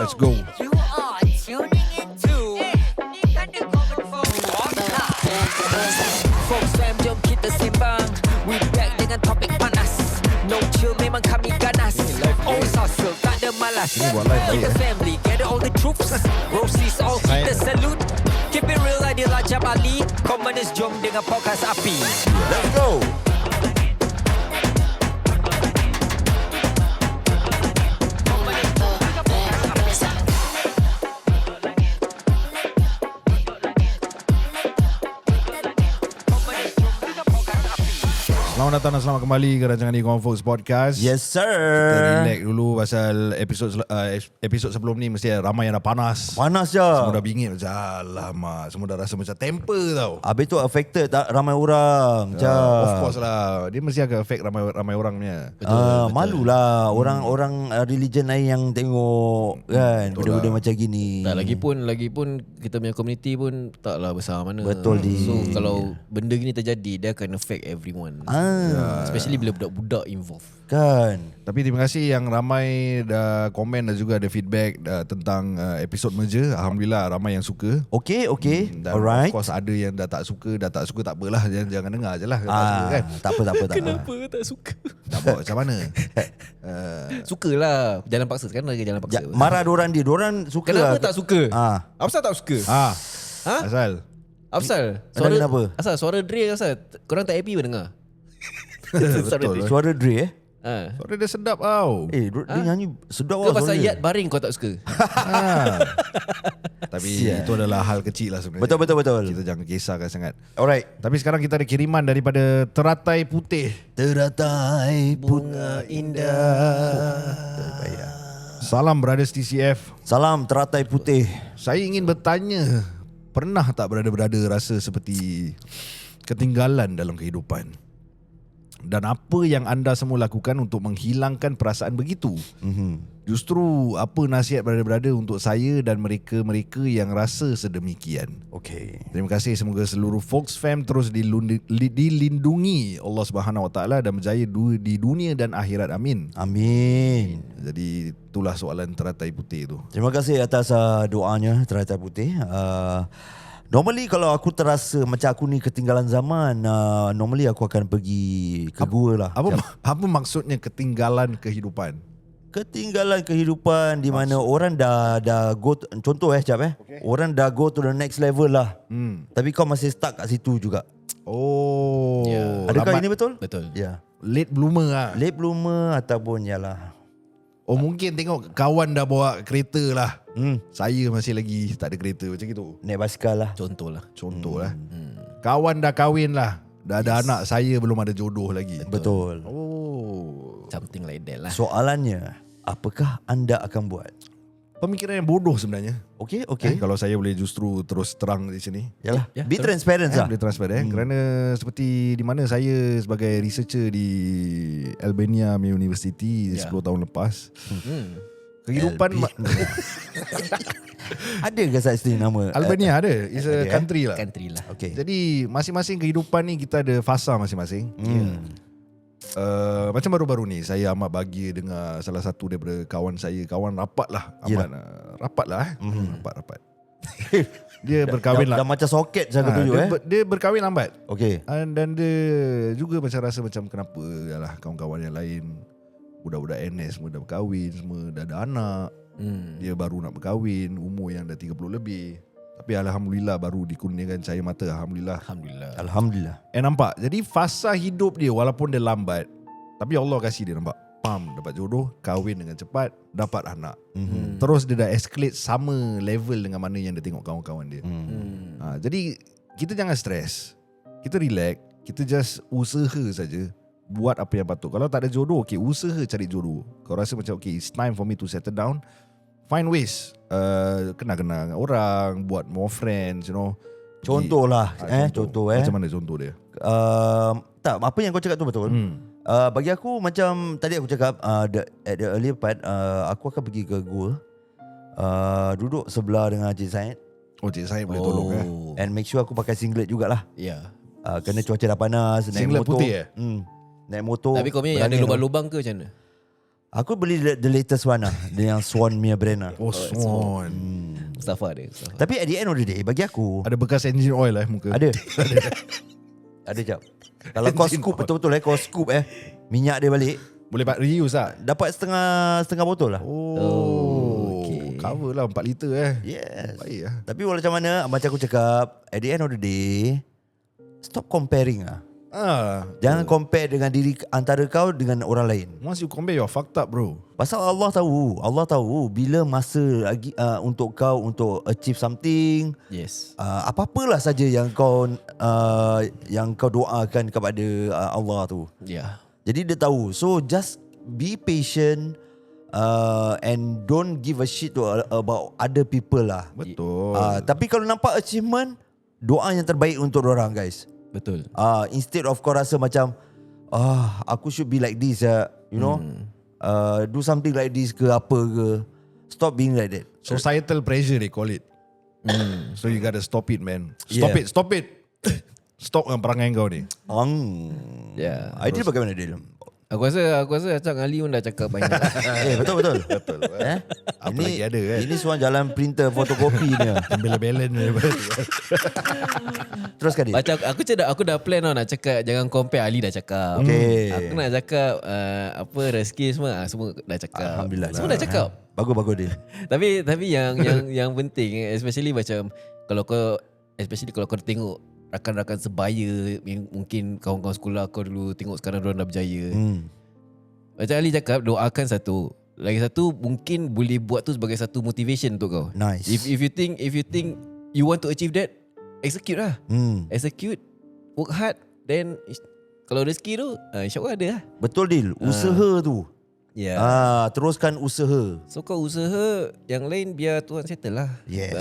Let's go. You are tuning into Folks Fam, jom kita sembang. We back dengan topik panas. No chill, memang kami ganas. Always hustle, tak ada malas. Ini buat live Kita baik, family, gather all the troops. Roasies all kita salute. Keep it real, Adil Rajab Ali. Commoners, jom dengan podcast api. Let's go. Selamat datang dan selamat kembali ke rancangan di Common Folks Podcast. Yes Kita sir. relax dulu pasal episod sebelum ni mesti ramai yang dah panas. Panas je. Semua dah bingit macam alamak. Semua dah rasa macam temper tau. Habis tu affected tak ramai orang. Of course lah. Dia mesti akan affect ramai orang punya. Malulah orang-orang religion lain yang tengok kan benda-benda macam gini. Tak, lagipun kita punya community pun taklah besar mana. Betul, Di. So kalau benda gini terjadi, dia akan affect everyone. Especially bila budak-budak involved. Kan. Tapi terima kasih yang ramai dah komen dan juga ada feedback tentang episod merger. Alhamdulillah ramai yang suka. Okay. Dan Alright. of course ada yang dah tak suka tak apalah. Jangan dengar je lah. Tak suka kan. Tak apa. Kenapa tak suka? Tak buat macam mana. Sukalah. Jalan paksa. Sekarang lagi jalan paksa. Marah diorang suka. Kenapa lah. tak suka? Apasal tak suka? Ha? Asal Apasal? Kenapa? Asal suara Dre asal? Korang tak happy pun dengar? Betul. Suara Dre Suara dia sedap tau. dia nyanyi sedap Ke lah pasal suara dia. Yat Baring kau tak suka? Tapi itu adalah hal kecil lah sebenarnya. Betul. Kita jangan kisahkan sangat. Alright. Tapi sekarang kita ada kiriman daripada Teratai Putih. Teratai Bunga indah. Salam Brothers TCF. Salam Teratai Putih. Saya ingin bertanya, pernah tak brother-brother rasa seperti ketinggalan dalam kehidupan? Dan apa yang anda semua lakukan untuk menghilangkan perasaan begitu? Justru apa nasihat brother-brother untuk saya dan mereka-mereka yang rasa sedemikian? Okay. Terima kasih, semoga seluruh Folks Fam terus dilindungi Allah Subhanahu Wa Taala dan berjaya di dunia dan akhirat. Amin. Amin. Jadi itulah soalan Teratai Putih tu. Terima kasih atas doanya Teratai Putih. Normally kalau aku terasa macam aku ni ketinggalan zaman, normally aku akan pergi ke gua lah. Apa maksudnya ketinggalan kehidupan? Ketinggalan kehidupan di mana orang dah go contoh okay. Orang dah go to the next level lah. Tapi kau masih stuck kat situ juga. Oh, Adakah ini betul? Betul. Ya. Late bloomer lah. Late bloomer ataupun yalah. Oh, mungkin tengok kawan dah bawa kereta lah. Saya masih lagi tak ada kereta macam gitu. Naik basikal lah. Contoh lah. Kawan dah kahwin lah. Dah ada anak, saya belum ada jodoh lagi. Betul. Oh, Something like that lah. Soalannya, apakah anda akan buat? pemikiran yang bodoh sebenarnya. Okay. Kalau saya boleh justru terus terang di sini. Yalah. Ya, Be transparent lah. Boleh transparent kerana seperti di mana saya sebagai researcher di Albania University 10 tahun lepas. Kehidupan Ada ke sat isteri nama? Albania ada. It's a country lah. Country lah. Okay. Jadi masing-masing kehidupan ni kita ada fasa masing-masing. Macam baru-baru ni saya amat bahagia dengar salah satu daripada kawan saya, kawan rapat lah, rapat lah rapat. Dia berkahwin dah macam soket saya tunjuk dia berkahwin lambat. Okay. Dan dia juga macam rasa macam kenapa yalah kawan-kawan yang lain budak-budak NS semua dah berkahwin, semua dah ada anak. Dia baru nak berkahwin, umur yang dah 30 lebih. Tapi Alhamdulillah baru dikurniakan cahaya mata. Alhamdulillah. Nampak. Jadi fasa hidup dia walaupun dia lambat, tapi Allah kasih dia nampak. Dapat jodoh, kahwin dengan cepat, dapat anak. Terus dia dah escalate sama level dengan mana yang dia tengok kawan-kawan dia. Jadi kita jangan stres. Kita relax. Kita just usaha saja. Buat apa yang patut. Kalau tak ada jodoh, okay, usaha cari jodoh. Kau rasa macam okay, it's time for me to settle down, find ways. Kenal-kenal dengan orang, buat more friends, you know. Contoh lah. Contoh. Macam mana contoh dia? Tak, apa yang kau cakap tu betul. Bagi aku macam tadi aku cakap at the earlier part, aku akan pergi ke gua, duduk sebelah dengan Encik Said. Oh, Cik Said boleh tolong And make sure aku pakai singlet jugalah. Ya. Kerana cuaca dah panas. Singlet naik motor, putih naik motor. Tapi kau punya ada lubang-lubang ke macam mana? Aku beli the latest one lah. Dia yang Swan punya brand lah. Oh, Swan. Mustafa dia. Mustafa. Tapi at the end of the day, bagi aku Ada bekas engine oil muka. Ada. Ada jap. Kalau kau scoop betul-betul kau scoop minyak dia balik, Boleh reuse lah. dapat setengah botol lah. Oh, okay. Cover lah 4 liter Yes. Baik lah. Tapi macam mana, macam aku cakap, at the end of the day, stop comparing lah. Jangan compare dengan diri antara kau dengan orang lain. Once you compare, you're fucked up, bro. Pasal Allah tahu bila masa lagi untuk kau untuk achieve something. Yes. Apa-apalah saja yang kau doakan kepada Allah tu. Yeah. Jadi dia tahu. So just be patient and don't give a shit about other people lah. Betul. Tapi kalau nampak achievement, doa yang terbaik untuk orang, guys. Betul. Instead of kau rasa macam aku should be like this, you know, do something like this ke apa ke. Stop being like that. Societal pressure they call it. So you gotta stop it, man. Yeah. Stop it. Stop dengan perangai kau ni. Yeah. Idea bagaimana dia? Aku rasa Acang Ali pun dah cakap banyak. Betul. Apa lagi ada kan? Ini semua jalan printer fotokopi ni. Belen-belen ni. Teruskan dia. Macam aku dah plan nak cakap jangan compare, Ali dah cakap. Okay. Aku nak cakap apa rezeki semua dah cakap. Alhamdulillah. Semua dah cakap. Bagus dia. Tapi yang penting, especially macam kalau kau tengok rakan-rakan sebaya yang mungkin kawan-kawan sekolah kau dulu, tengok sekarang diorang dah berjaya. Macam Ali cakap, doakan satu. Lagi satu, mungkin boleh buat tu sebagai satu motivation untuk kau. Nice. If you think you want to achieve that, execute lah. Execute, work hard, then kalau rezeki tu insyaAllah ada lah. Betul Dil. Usaha tu. Yeah. Teruskan usaha. So kau usaha, yang lain biar Tuhan settle lah. Yes.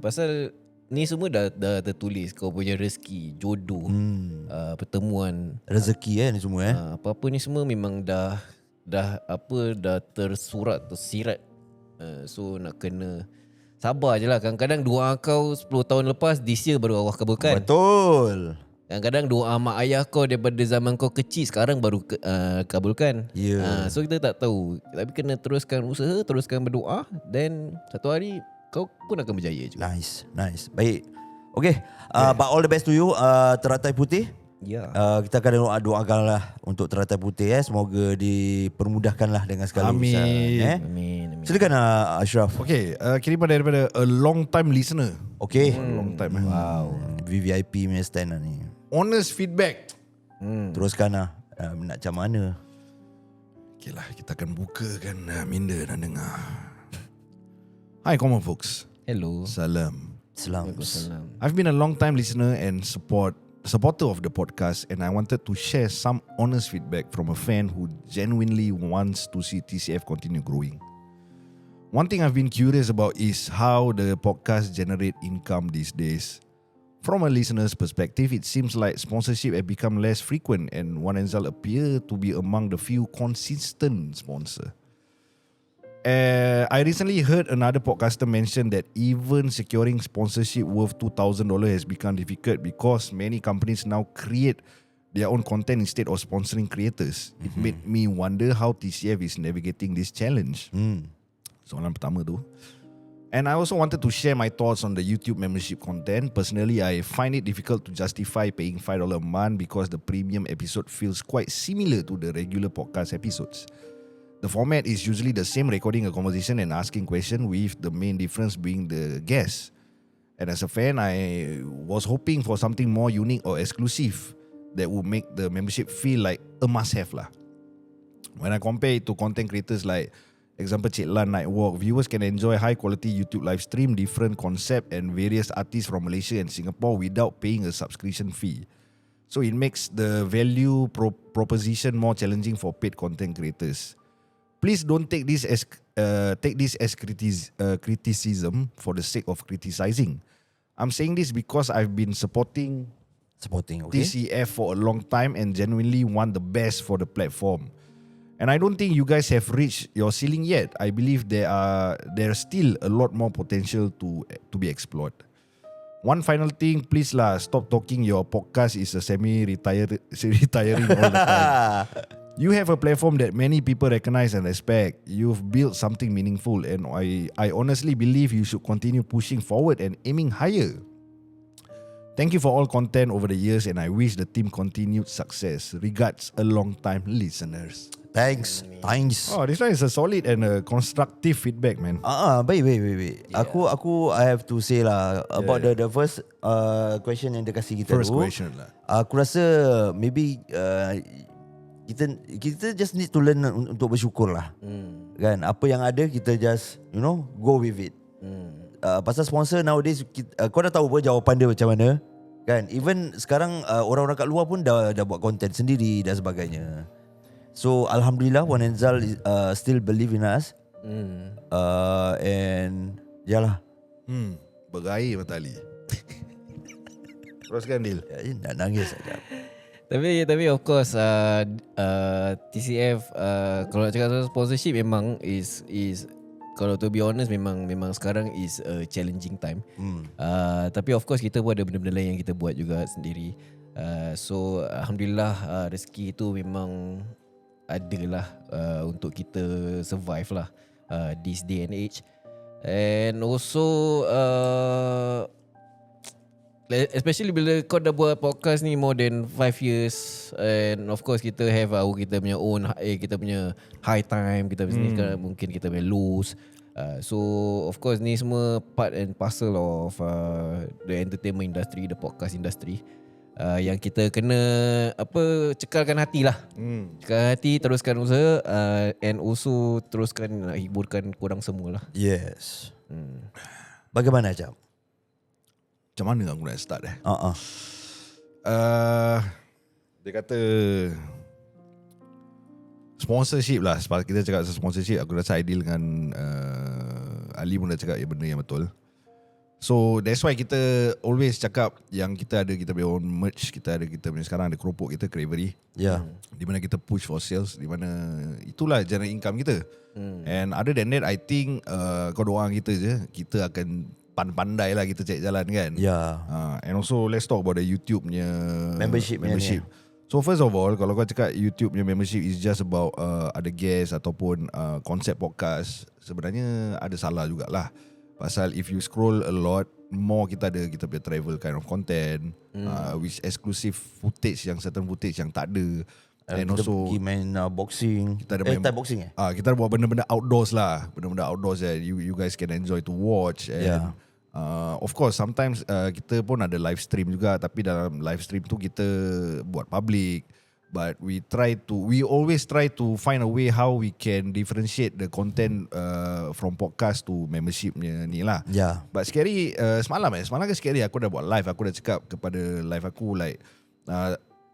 Pasal ni semua dah tertulis. Kau punya rezeki, jodoh, pertemuan, Rezeki ni semua apa-apa ni semua memang dah tersurat, tersirat. So nak kena sabar je lah. Kadang-kadang doa kau 10 tahun lepas, this year baru Allah kabulkan. Betul. Kadang-kadang doa mak ayah kau daripada zaman kau kecil, sekarang baru kabulkan. So kita tak tahu. Tapi kena teruskan usaha, teruskan berdoa, then satu hari kau pun akan berjaya juga. Nice. Baik. Okay. But all the best to you, Teratai Putih. Kita akan doakanlah untuk Teratai Putih. Semoga dipermudahkanlah dengan segala urusan. Amin. Silakan Ashraf. Okay, kiriman daripada a long time listener. Okay. Long time. Wow. VVIP punya stand lah ni. Honest feedback. Teruskan lah. Nak macam mana? Okay lah, kita akan bukakan minda dan dengar. Hi common folks. Hello. Salam. Waalaikumsalam. I've been a long time listener and supporter of the podcast, and I wanted to share some honest feedback from a fan who genuinely wants to see TCF continue growing. One thing I've been curious about is how the podcast generate income these days. From a listener's perspective, it seems like sponsorship have become less frequent, and One and Zal appear to be among the few consistent sponsor. I recently heard another podcaster mention that even securing sponsorship worth $2,000 has become difficult because many companies now create their own content instead of sponsoring creators. It made me wonder how TCF is navigating this challenge. Soalan pertama tu. And I also wanted to share my thoughts on the YouTube membership content. Personally, I find it difficult to justify paying $5 a month because the premium episode feels quite similar to the regular podcast episodes. The format is usually the same, recording a conversation and asking questions, with the main difference being the guest. And as a fan, I was hoping for something more unique or exclusive that would make the membership feel like a must-have lah. When I compare it to content creators like, example, Cik Lan Nightwalk, viewers can enjoy high-quality YouTube live stream, different concept and various artists from Malaysia and Singapore without paying a subscription fee. So it makes the value proposition more challenging for paid content creators. Please don't take this as criticism for the sake of criticizing. I'm saying this because I've been supporting okay. TCF for a long time and genuinely want the best for the platform. And I don't think you guys have reached your ceiling yet. I believe there's still a lot more potential to be explored. One final thing, please lah, stop talking your podcast is a semi-retiring all the time. You have a platform that many people recognize and respect. You've built something meaningful, and I honestly believe you should continue pushing forward and aiming higher. Thank you for all content over the years, and I wish the team continued success. Regards, a long time listeners. Thanks. Oh, this one is a solid and a constructive feedback, man. Baik. Yeah. Aku I have to say lah about the first question yang dia kasih kita First tu. question lah. Aku rasa maybe kita just need to learn untuk bersyukur lah. Kan, apa yang ada kita just go with it. Pasal sponsor nowadays kau dah tahu apa jawapan dia macam mana. Kan, even sekarang orang-orang kat luar pun dah buat content sendiri dan sebagainya. So alhamdulillah Wan and Zal still believe in us. And yalah. Berair Matali. Teruskan Dil. Nak nangis saja. Tapi of course TCF kalau nak cakap sponsorship memang is kalau to be honest memang sekarang is a challenging time. Tapi of course kita pun ada benda-benda lain yang kita buat juga sendiri. So alhamdulillah rezeki itu memang adalah untuk kita survive lah this day and age. And also especially bila kau dah buat podcast ni more than 5 years, and of course kita have kita punya own kita punya high time, kita punya sekarang mungkin kita punya lows. So of course ni semua part and parcel of the entertainment industry, the podcast industry, yang kita kena cekalkan hati lah. Cekalkan hati, teruskan usaha, and also teruskan hiburkan korang semua lah. Yes. Bagaimana Jam? Macam mana aku nak start dia kata sponsorship lah. Kita cakap sponsorship, aku rasa ideal dengan Ali pun dah cakap benda yang betul. So that's why kita always cakap yang kita punya own merch, kita punya sekarang ada keropok kita, Cravery. Di mana kita push for sales, di mana itulah generate income kita. And other than that, I think kau doang kita je, kita akan pandai lah kita cek jalan kan. And also let's talk about the YouTube punya membership. So first of all, kalau kau cakap YouTube punya membership is just about ada guest ataupun konsep podcast, sebenarnya ada salah jugalah. Pasal if you scroll a lot more, kita punya travel kind of content, which exclusive footage, yang certain footage yang tak ada. And kita also pergi main boxing. Kita ada main Thai boxing kita ada buat benda-benda outdoors lah, benda-benda outdoors that you guys can enjoy to watch. And of course sometimes kita pun ada live stream juga, tapi dalam live stream tu kita buat public. But we always try to find a way how we can differentiate the content from podcast to membership ni lah. But scary, semalam ke scary aku dah buat live. Aku dah cakap kepada live aku like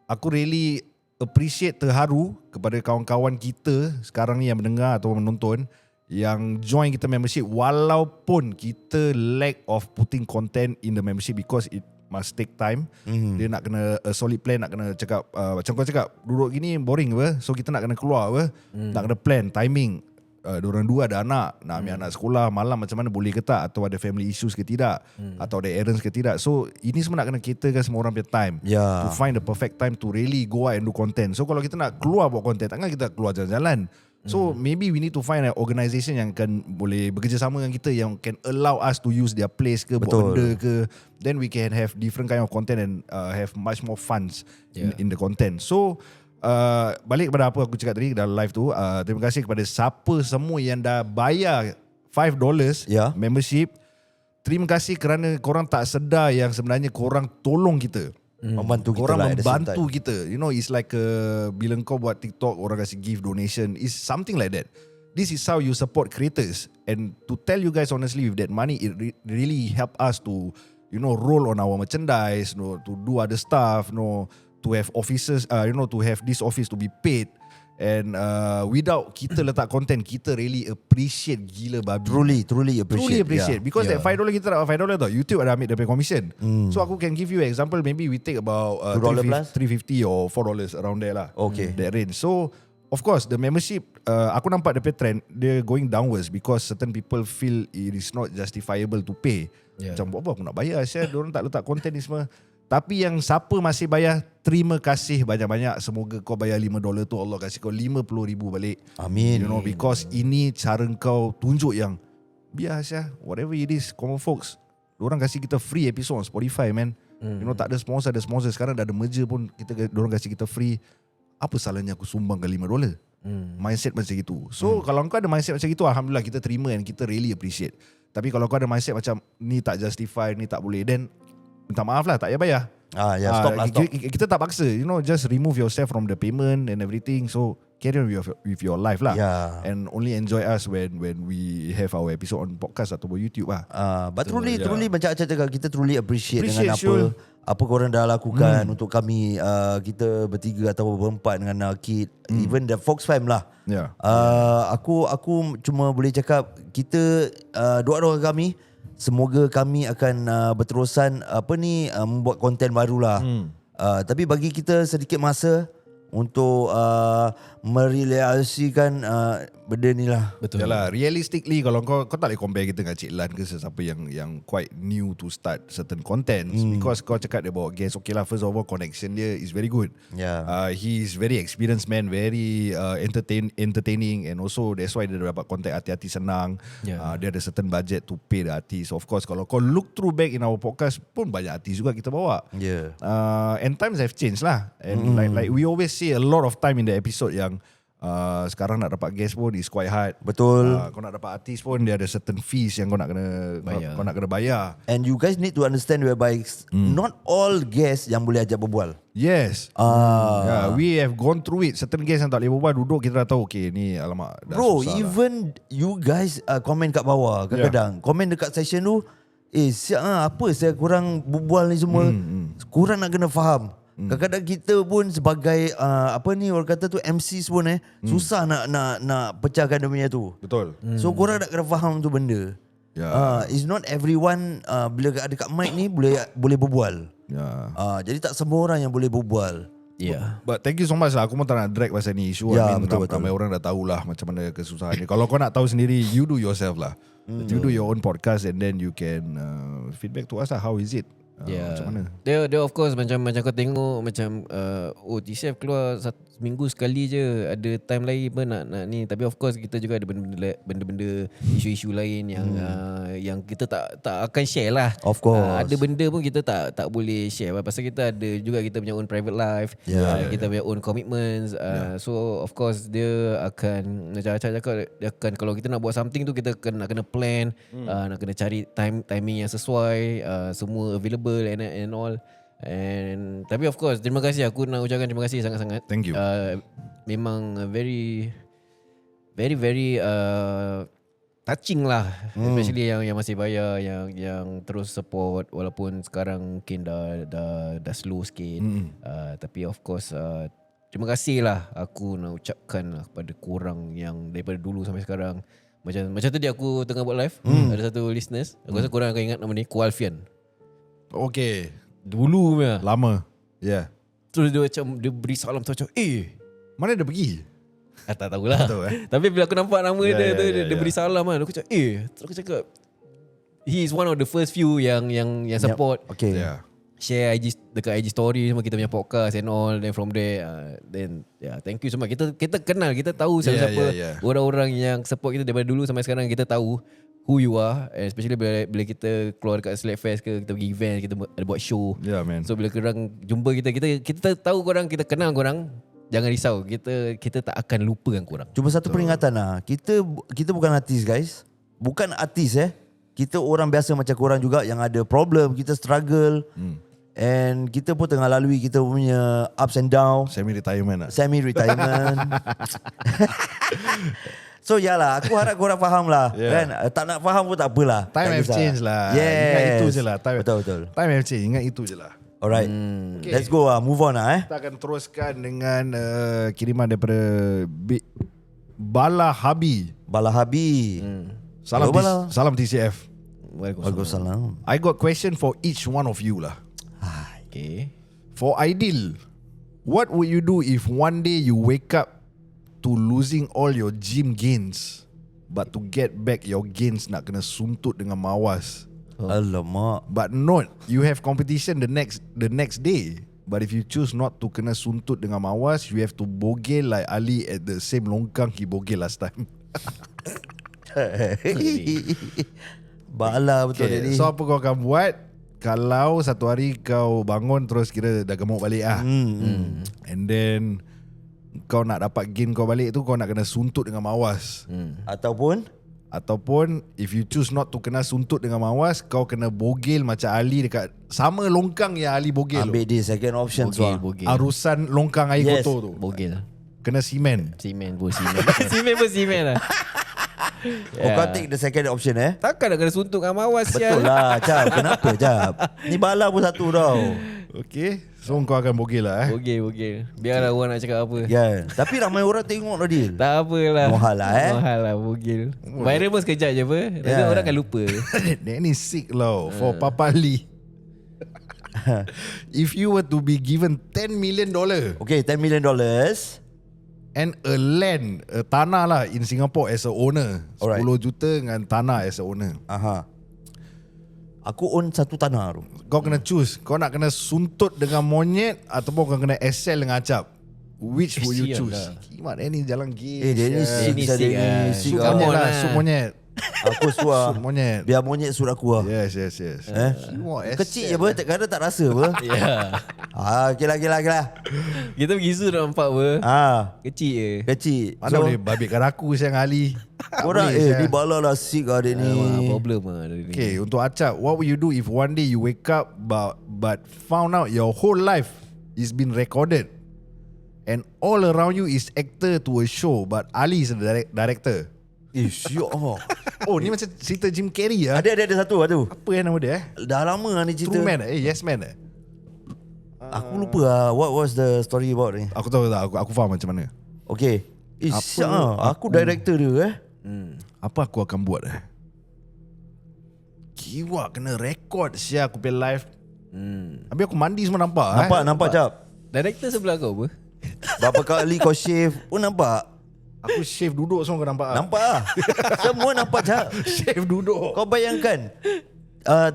aku really appreciate, terharu kepada kawan-kawan kita sekarang ni yang mendengar atau menonton, yang join kita membership walaupun kita lack of putting content in the membership because it must take time. Dia nak kena a solid plan, nak kena cakap macam kau cakap duduk gini boring apa, so kita nak kena keluar apa, nak kena plan timing. Diorang dua ada anak, nak ambil anak sekolah malam macam mana, boleh ke tak, atau ada family issues ke tidak, atau ada errands ke tidak. So ini semua nak kena caterkan semua orang punya time, to find the perfect time to really go out and do content. So kalau kita nak keluar buat content, takkan kita keluar jalan-jalan. So maybe we need to find an organisation yang kan boleh bekerjasama dengan kita, yang can allow us to use their place ke, buat benda ke. Then we can have different kind of content and have much more funds in the content. So balik kepada apa aku cakap tadi dalam live tu, terima kasih kepada siapa semua yang dah bayar $5 membership. Terima kasih kerana korang tak sedar yang sebenarnya korang tolong kita. Membantu kita korang lah, membantu kita. You know, it's like bila kau buat TikTok, orang kasi give donation, it's something like that. This is how you support creators. And to tell you guys honestly, with that money, it really help us to, you know, roll on our merchandise, you know, to do other stuff, you know, to have offices, you know, to have this office to be paid. And without kita letak content, kita really appreciate gila babi. Truly appreciate. Because that $5 kita dapat $5 tau, YouTube ada ambil dia punya commission. So aku can give you an example. Maybe we take about $3.50 or $4 around there lah. That range. So of course the membership, aku nampak dia punya trend, dia going downwards because certain people feel it is not justifiable to pay. Macam buat apa aku nak bayar, diorang tak letak content ni semua. Tapi yang siapa masih bayar, terima kasih banyak-banyak. Semoga kau bayar $5 tu Allah kasih kau 50,000 balik. Amin. You know, because ini cara kau tunjuk yang biasa, whatever it is, common folks, diorang kasih kita free episode on Spotify, man. You know, tak ada sponsor, sekarang dah ada merger pun, diorang kasih kita free. Apa salahnya aku sumbangkan $5? Mindset macam itu. So kalau kau ada mindset macam itu, alhamdulillah kita terima and kita really appreciate. Tapi kalau kau ada mindset macam ni tak justify, ni tak boleh, then minta maaf lah, tak payah bayar. Stop lah, stop. Kita tak paksa, you know, just remove yourself from the payment and everything. So carry on with your life lah. And only enjoy us when we have our episode on podcast ataupun YouTube lah. But truly macam Acah cakap, kita truly appreciate dengan sure. apa korang dah lakukan untuk kami, kita bertiga atau berempat dengan Kid, even the Fox Fam lah. Aku cuma boleh cakap kita doa kami semoga kami akan berterusan membuat konten barulah. Tapi bagi kita sedikit masa untuk merealisasikan benda ni lah. Betul. Yalah, realistically kalau kau tak boleh compare kita dengan Cik Lan ke sesiapa yang quite new to start certain contents, because kau cakap dia bawa guest. Okay lah, first of all connection dia is very good. He's very experienced man, very entertaining, and also that's why dia dapat contact artis-artis senang. Dia ada certain budget to pay the artist. Of course kalau kau look through back in our podcast pun banyak artis juga kita bawa. And times have changed lah. And like we always see a lot of time in the episode yang sekarang nak dapat guest pun is quite hard. Betul. Kau nak dapat artis pun dia ada certain fees yang kau nak kena bayar. Kau nak kena bayar. And you guys need to understand whereby not all guests yang boleh ajak berbual. Yes. We have gone through it. Certain guests yang tak boleh berbual, duduk kita dah tahu, okay ni alamak dah bro, susah even lah. You guys komen kat bawah kadang-kadang, komen dekat session tu, siap apa saya kurang berbual ni semua. Kurang nak kena faham. Kadang-kadang kita pun sebagai orang kata tu MCs pun susah nak pecahkan dia punya tu. Betul. So korang nak kena faham tu benda. It's not everyone bila ada kat mic ni boleh berbual. Jadi tak semua orang yang boleh berbual. But thank you so much lah. Aku pun tak nak drag pasal ni isu. Betul. Ramai orang dah tahulah macam mana kesusahan ni. Kalau kau nak tahu sendiri, you do yourself lah. You do your own podcast and then you can feedback to us lah. How is it? Macam mana? Dia of course macam kau tengok macam TCF keluar seminggu sekali je, ada time lain pun nak ni. Tapi of course kita juga ada benda-benda isu-isu lain yang kita tak akan share lah. Of course. Ada benda pun kita tak boleh share pasal kita ada juga kita punya own private life. Kita punya own commitments. So of course dia akan macam cakap, dia akan, kalau kita nak buat something tu kita nak kena plan, nak kena cari timing yang sesuai, semua available and all. And tapi of course terima kasih, aku nak ucapkan terima kasih sangat-sangat. Thank you. Memang very touching lah, especially yang masih bayar, yang terus support walaupun sekarang mungkin dah slow sikit. Tapi of course terima kasih lah, aku nak ucapkan lah kepada korang yang daripada dulu sampai sekarang. Macam tadi aku tengah buat live, ada satu listeners, aku rasa korang akan ingat nama ni, Ko Alfian. Okay. Dulu punya Lama. Terus dia beri salam tu macam mana dia pergi? tak tahulah. Tapi bila aku nampak nama dia beri salam kan, aku cakap terus aku cakap he is one of the first few yang support. Okay. Share dekat IG story semua kita punya podcast and all. Then from there thank you so much. Kita kenal, kita tahu siapa orang-orang yang support kita daripada dulu sampai sekarang. Kita tahu who you are, especially bila kita keluar dekat Slackfest ke, kita pergi event, kita ada buat show. Man. So bila korang jumpa kita tahu korang, kita kenal korang. Jangan risau, kita tak akan lupakan korang. Cuma satu peringatan lah, kita bukan artis guys. Bukan artis kita orang biasa macam korang juga yang ada problem, kita struggle. And kita pun tengah lalui kita punya ups and down. Semi-retirement. So yalah, aku harap korang faham lah kan. Tak nak faham pun tak apalah. Time have changed lah. Yes. Ingat itu je lah. Betul. Time have changed. Ingat itu je lah. Alright. Okay. Let's go lah. Move on lah. Kita akan teruskan dengan kiriman daripada Bala Habi. Salam TCF. Waalaikumsalam. I got question for each one of you lah. Okay. For Aidil, what would you do if one day you wake up to losing all your gym gains, but to get back your gains nak kena suntut dengan mawas? Alamak. But not, you have competition the next day. But if you choose not to kena suntut dengan mawas, you have to bogel like Ali at the same longkang he bogel last time. Bala betul Okay, ni. so apa kau akan buat kalau satu hari kau bangun terus kira dah gemuk balik and then kau nak dapat gain kau balik tu, kau nak kena suntut dengan mawas. Ataupun if you choose not to kena suntut dengan mawas, kau kena bogel macam Ali dekat sama longkang yang Ali bogel. Ambil dia second option Bogel. Arusan longkang air Yes. kotor tu. Bogel. Kena simen. Simen pun simen. Simen pun simen lah. Kau take the second option Takkan nak kena suntuk dengan mawas Betul lah Cap. Kenapa Cap? Ni bala pun satu tau. Okay, so kau akan bogel lah Bogel. Biarlah orang nak cakap apa. Ya. Tapi ramai orang tengok lah dia. Tak apalah. Mohal lah Mohal lah bogel. Viral pun sekejap je apa. Nanti Yeah. orang akan lupa. That ni sick lah for Papa Lee. If you were to be given $10 million Okay, $10 million. and a land, a tanah lah in Singapore as a owner, 10 Alright. juta dengan tanah as a owner. Aha. Aku own satu tanah tu. Kau kena choose. Kau nak kena suntut dengan monyet ataupun kau kena excel dengan acap. Which would you sial choose? lah. Kimak ni jalan gay. Dia ni sial. sick ni sia, sick dia lah. ni sick Sup lah. monyet Come on lah, lah. sup monyet. Aku suar. Sup monyet. Biar monyet surat aku lah. Yes. Kimak Kecil je apa, kadang tak rasa apa. Ya. Okay lah. Kita pergi zoo nak nampak apa. Kecil je. Kecil. Mana boleh babitkan aku siang Ali. Tak Korang boleh, sial. ni bala lah sick lah dia ni. Problem lah dari ni. Okay, untuk acap, what will you do if one day you wake up but found out your whole life is been recorded and all around you is actor to a show but Ali is the director? Syok oh. Oh, ni macam cerita Jim Carrey ah. Ada satu tu. Apa yang nama dia Dah lama lah ni cerita. True Man Yes Man Aku lupa lah what was the story about ni. Aku tahu tak, aku faham macam mana. Okay. Apa? Syok lah. Aku director dia Apa aku akan buat Kiwak kena rekod sia aku punya live. Habis aku mandi semua nampak. Nampak Cap. Director sebelah kau apa? Berapa kali kau shave pun nampak. Aku shave duduk semua kau nampak. Nampak lah. Semua nampak Cap. Shave duduk. Kau bayangkan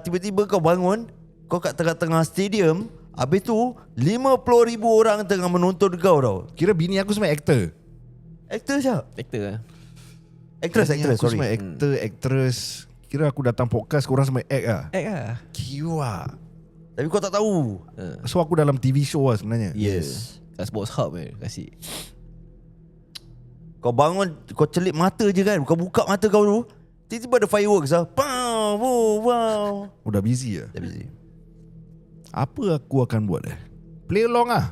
tiba-tiba kau bangun, kau kat tengah-tengah stadium, habis tu 50,000 orang tengah menonton kau tau. Kira bini aku semua aktor. Actor Cap. Actor lah. Actress Aku sorry. semua aktor, actress. Kira aku datang podcast, korang semua act lah. Act lah. Kiwak. Tapi kau tak tahu. So aku dalam TV show lah sebenarnya. Yes. Kat Sports Hub kasih. Kau bangun, kau celip mata je kan. Kau buka mata kau tu, tiba-tiba ada fireworks lah. Pow, wow. Udah busy lah. Dah busy. Apa aku akan buat Play along lah.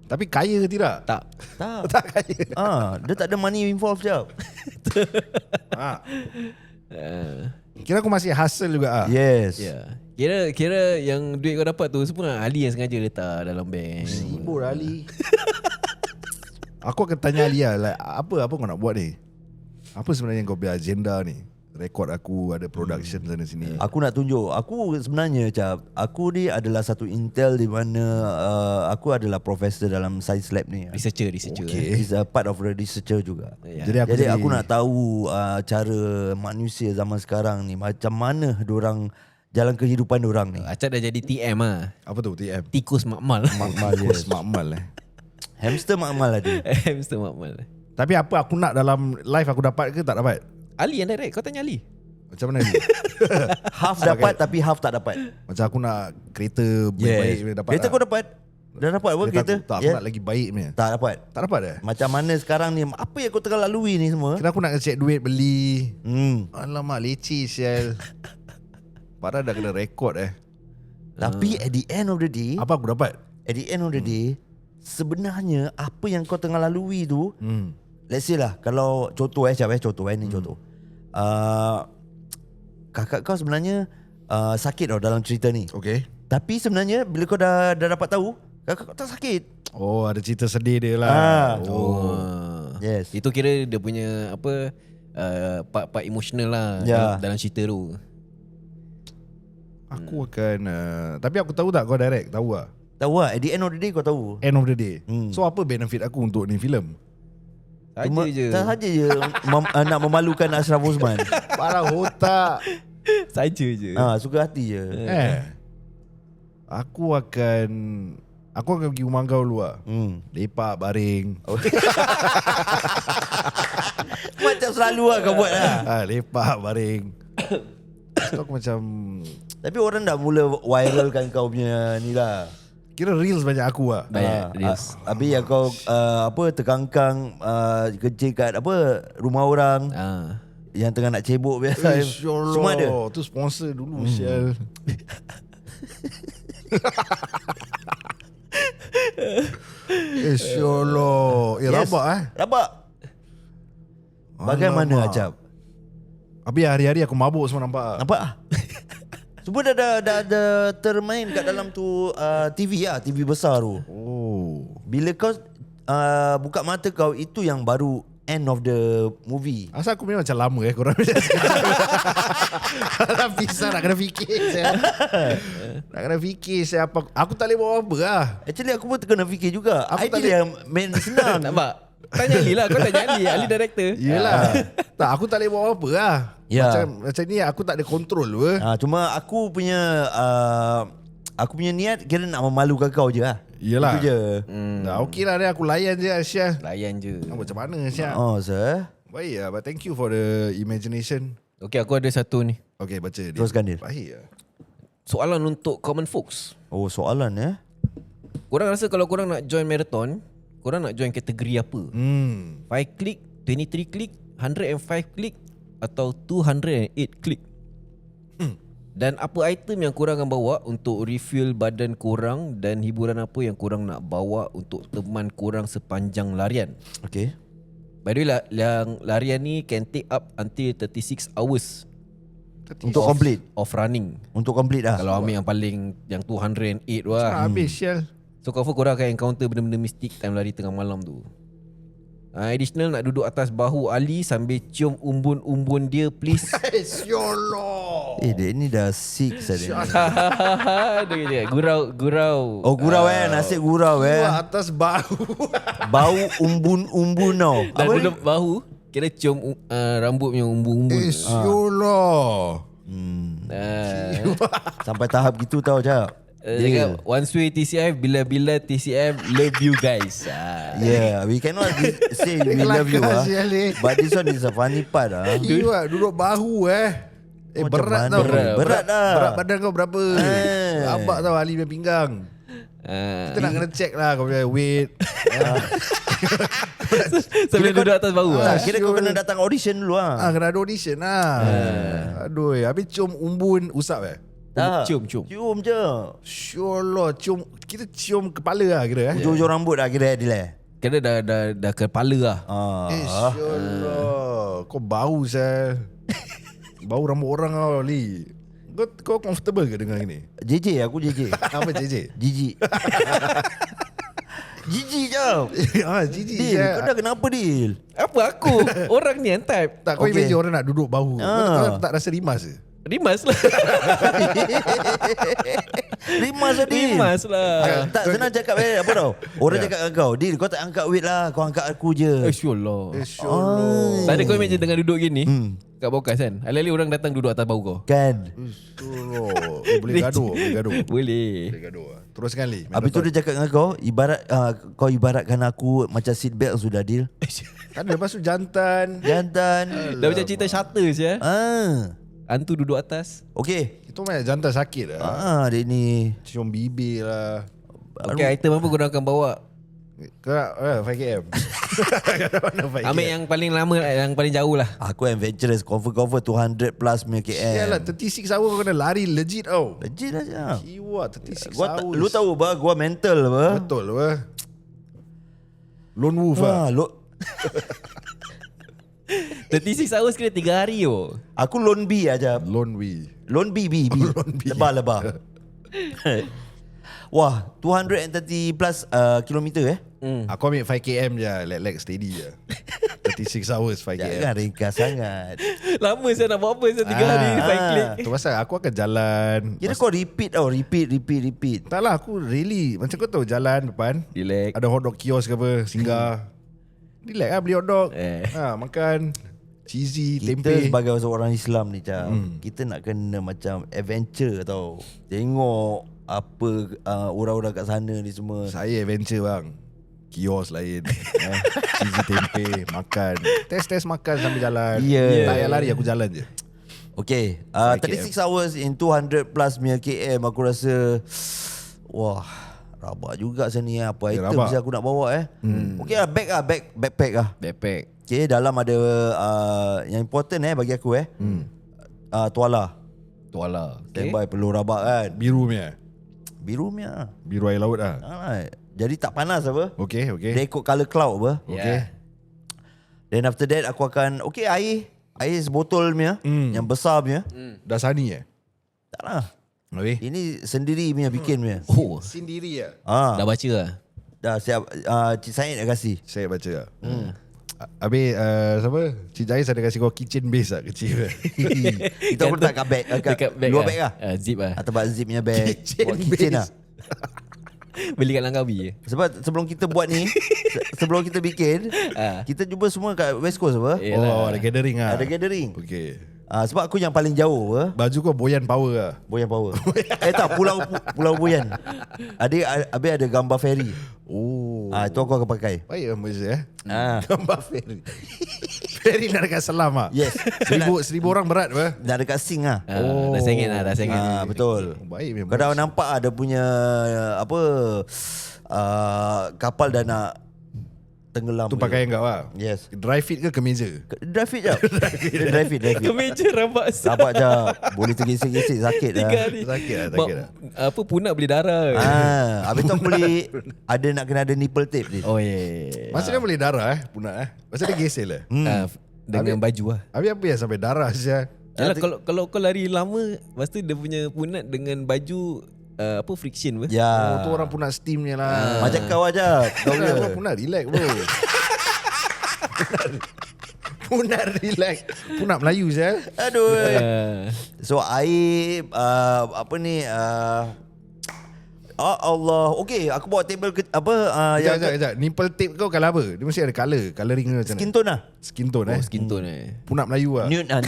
Tapi kaya ke tidak? Tak. Tak kaya. Dia tak ada money involved Jap. Kira aku masih hustle juga Yes. Ya. Kira yang duit kau dapat tu semua Ali yang sengaja letak dalam bank. Sibur Ali. Aku akan tanya Ali lah, like, apa kau nak buat ni? Apa sebenarnya kau punya agenda ni? Rekod aku ada production sana sini. Aku nak tunjuk. Aku sebenarnya Cap, aku ni adalah satu intel di mana aku adalah profesor dalam science lab ni. Researcher. Okay. Is a part of the researcher juga. Ya. Jadi Aku nak tahu cara manusia zaman sekarang ni, macam mana diorang jalan kehidupan diorang ni. Acap dah jadi TM lah. Apa tu TM? Tikus makmal. Makmal Yes, makmal Hamster makmal lah dia. Hamster makmal. Tapi apa aku nak dalam live aku dapat ke tak dapat? Ali yang direct. Kau tanya Ali. Macam mana ni? Half dapat tapi half tak dapat. Macam aku nak kereta baik-baik punya dapat. Kereta kau dapat? Dah dapat apa kereta? Aku, tak, aku nak lagi baik punya. Tak dapat. Tak dapat Macam mana sekarang ni, apa yang kau tengah lalui ni semua? Kira aku nak check duit beli. Alamak leceh sial. Padahal dah kena rekod Tapi at the end of the day, Apa aku dapat? at the end of the day, sebenarnya apa yang kau tengah lalui tu, let's say lah, kalau contoh contoh ni contoh. Kakak kau sebenarnya sakit tau dalam cerita ni. Okay. Tapi sebenarnya bila kau dah dapat tahu, kakak kau tak sakit. Oh, ada cerita sedih dia lah. Yes. Itu kira dia punya apa part emotional lah Ya. dalam cerita tu. Aku akan tapi aku tahu tak kau direct? Tahu tak? Tahu lah, at the end of the day kau tahu. End of the day. So apa benefit aku untuk ni filem? Saja je. Tak saja je nak memalukan Ashraf Osman. Parah otak. Saja je. Suka hati je. Aku akan pergi rumah kau dulu lah. Lepak baring. Macam selalu lah kau buat lah. Lepak baring. So aku macam Tapi orang dah mula viralkan kau punya ni lah. kira reels banyak aku lah. Banyak reels. Habis yang kau terkangkang kerja kat rumah orang yang tengah nak cebok biasa. Semua ada. Tu sponsor dulu sial. Syolok. Rabak Rabak. Bagaimana Alamak. Acap? Habis hari-hari aku mabuk semua nampak. Nampak ah? Semua dah termain kat dalam tu TV lah, TV besar tu. Oh. Bila kau buka mata kau, itu yang baru end of the movie. Asal aku memang macam lama korang nak pisah nak kena fikir saya. Nak kena fikir saya apa. Aku tak boleh buat apa lah. Actually aku pun kena fikir juga. Aku tak Idea yang main senang. Nampak? Tanya Ali lah. Kau tanya Ali. Ali director. Yelah. Tak, aku tak boleh buat apa lah. Ya. Macam ni aku tak ada kontrol apa. Cuma aku punya niat kira nak memalukan kau je lah. Yelah. Itu je. Dah okey lah, aku layan je Aisyah. Layan je. Macam mana Aisyah? Oh sir. Baik lah, but thank you for the imagination. Okay, aku ada satu ni. Okay, baca dia. Teruskan dia. Baik lah. Soalan untuk common folks. Oh soalan ya. Korang rasa kalau korang nak join marathon, korang nak join kategori apa? 5 klik, 23 klik, 105 klik atau 208 klik? Dan apa item yang korang akan bawa untuk refuel badan korang, dan hiburan apa yang korang nak bawa untuk teman korang sepanjang larian? Okay. By the way, yang larian ni can take up until 36 hours Untuk complete. of running. Untuk complete lah. Kalau ambil yang paling, yang 208 wah. Habis sial. So confirm korang akan encounter benda-benda mistik time lari tengah malam tu. Additional nak duduk atas bahu Ali sambil cium umbun-umbun dia please. Syolok. Dia ni dah 6 ada. Dia gurau. Oh gurau nasi gurau Atas bahu. Bau umbun-umbun tau. Dan duduk bahu kira cium rambut punya umbun-umbun. Syolok. Sampai tahap gitu tau Cap. Cakap once way TCF, bila-bila TCF, love you guys. Yeah, we cannot say we love you Kelakar sial ni. but this one is a funny part Iya, duduk bahu Macam berat mana? tau. Berat dah. Berat badan kau berapa? Abak tau Ali punya pinggang. Kita nak kena check lah kau punya weight. Sambil duduk atas bahu Kira kau kena datang audition dulu Kena ada audition lah. Aduh, habis cium umbun usap Cium. Cium je. Syolok, cium. Kita cium kepala lah kira Ujung-ujung rambut dah kira Adil Kira dah kepala lah. Syolok. Kau bau saya. Bau rambut orang kau Ali. Kau comfortable ke dengan ini? JJ aku JJ. Apa JJ? Jijik. Jijik je. JJ Dil, kau dah kenapa Dil? Apa aku? Orang ni yang type. Tak, kau Okay. imagine orang nak duduk bahu. Kau tak rasa rimas ke? Rimas lah. Rimas lah Dil. Rimas lah. Tak senang cakap apa tau. Orang cakap dengan kau, Dil kau tak angkat weight lah, kau angkat aku je. Syolok. Syolok. Tadi kau imagine tengah duduk gini kat podcast kan, alih-alih orang datang duduk atas bahu kau. Kan. Syolok. Boleh gaduh. Boleh. Boleh gaduh. Teruskan Ali. Habis tu dia cakap dengan kau, kau ibaratkan aku macam seat belt sudah Dil. Kan lepas tu jantan. Jantan. Dah macam cerita Shutter je. Hantu duduk atas. Okay. Itu banyak jantan sakit lah. Dia ni. Cium bibir lah. Okay, item apa korang akan bawa? Kau 5km. Ambil yang paling lama, yang paling jauh lah. Aku adventurous, cover 200 plus punya KM. Sialah 36 hours kau kena lari legit tau. Legit aja. Kiwa 36 Gua hours. lu tahu bah, gua mental apa? Betul apa? Lone wolf lah. 36 hours kira 3 hari yo. Aku lone bee aja. Lone bee. Lone bee. Lone bee. Lebah. Wah, 230 plus kilometer Aku ambil 5km je. Leg steady je. 36 hours 5km. Jangan ringkas sangat. Lama saya nak buat apa saya 3 hari 5 klik. Tu pasal aku akan jalan. Kira kau repeat tau, repeat. Tak lah, aku really macam kau tahu jalan depan Relax. ada hotdog kiosk ke apa, singgah. Relax lah beli hotdog. Makan. cheesy, Kita tempe. sebagai seorang Islam ni kita nak kena macam adventure tau. Tengok apa orang-orang kat sana ni semua. Saya adventure bang. Kios lain cheesy tempe, makan. Test makan sambil jalan. Ya. Tak payah lari, aku jalan je. Okay, 36 hours in 200 plus km aku rasa wah, rabak juga sana ni. Apa item rabak. saya aku nak bawa Okay lah, backpack lah. Backpack. Okay, dalam ada yang important bagi aku tuala. Tuala. Standby perlu rabak kan. Biru punya. Biru air laut lah. Jadi tak panas apa. Okay. Dia ikut colour cloud apa. Okay. Then after that aku akan air sebotol punya yang besar punya. Dah sani Tak lah. Habis? Ini sendiri punya bikin punya. Oh, Sendiri lah. dah baca lah. Dah siap. Cik Syed dah kasih. Saya baca lah. Habis siapa? Cik Jais ada kasih kau kitchen base lah kecil. Kita pun letak kat bag, kat bag luar bag lah. Zip lah. Atau tempat zip punya bag. Buat kitchen lah. Beli kat Langkawi. Sebab sebelum kita buat ni, sebelum kita bikin, kita jumpa semua kat West Coast apa. Oh, ada gathering lah. Ada gathering. Okay. Sebab aku yang paling jauh apa. Baju kau Boyan Power lah. Boyan Power. Tak, Pulau Boyan. Habis ada gambar ferry. Oh. Itu aku akan pakai. Baik lah Malaysia Gambar ferry. Ferry nak dekat Selam lah. Yes. 1000 orang berat apa? Dah dekat Sing lah. Dah sengit lah. Betul. Baik memang. Kau dah nampak ada punya kapal dah nak tenggelam. Tu pakaian kau lah. Yes. Dry fit ke kemeja? Drive fit je. Drive fit. Kemeja rabak. Sabar je. Boleh tergesek-gesek sakit lah. 3 hari. Sakit lah, Mak, sakit lah. Apa punat boleh darah. Habis tu aku boleh nak kena ada nipple tape ni. Oh yeah. Maksudnya boleh darah punat Maksudnya dia gesel lah. Dengan baju lah. Habis apa yang sampai darah saja? Yalah, kalau kau lari lama, lepas tu dia punya punat dengan baju friction apa? Ya. Tu orang punat steamnya lah. Macam kau aja. Kau orang punat relax bro. Punat relax. Punat Melayu saja. Aduh. So air Allah. Okay, aku bawa table Sekejap. Nipple tape kau colour apa? Dia mesti ada coloring dia macam skin tone lah. Skin tone Skin tone Punat Melayu lah. Nude lah.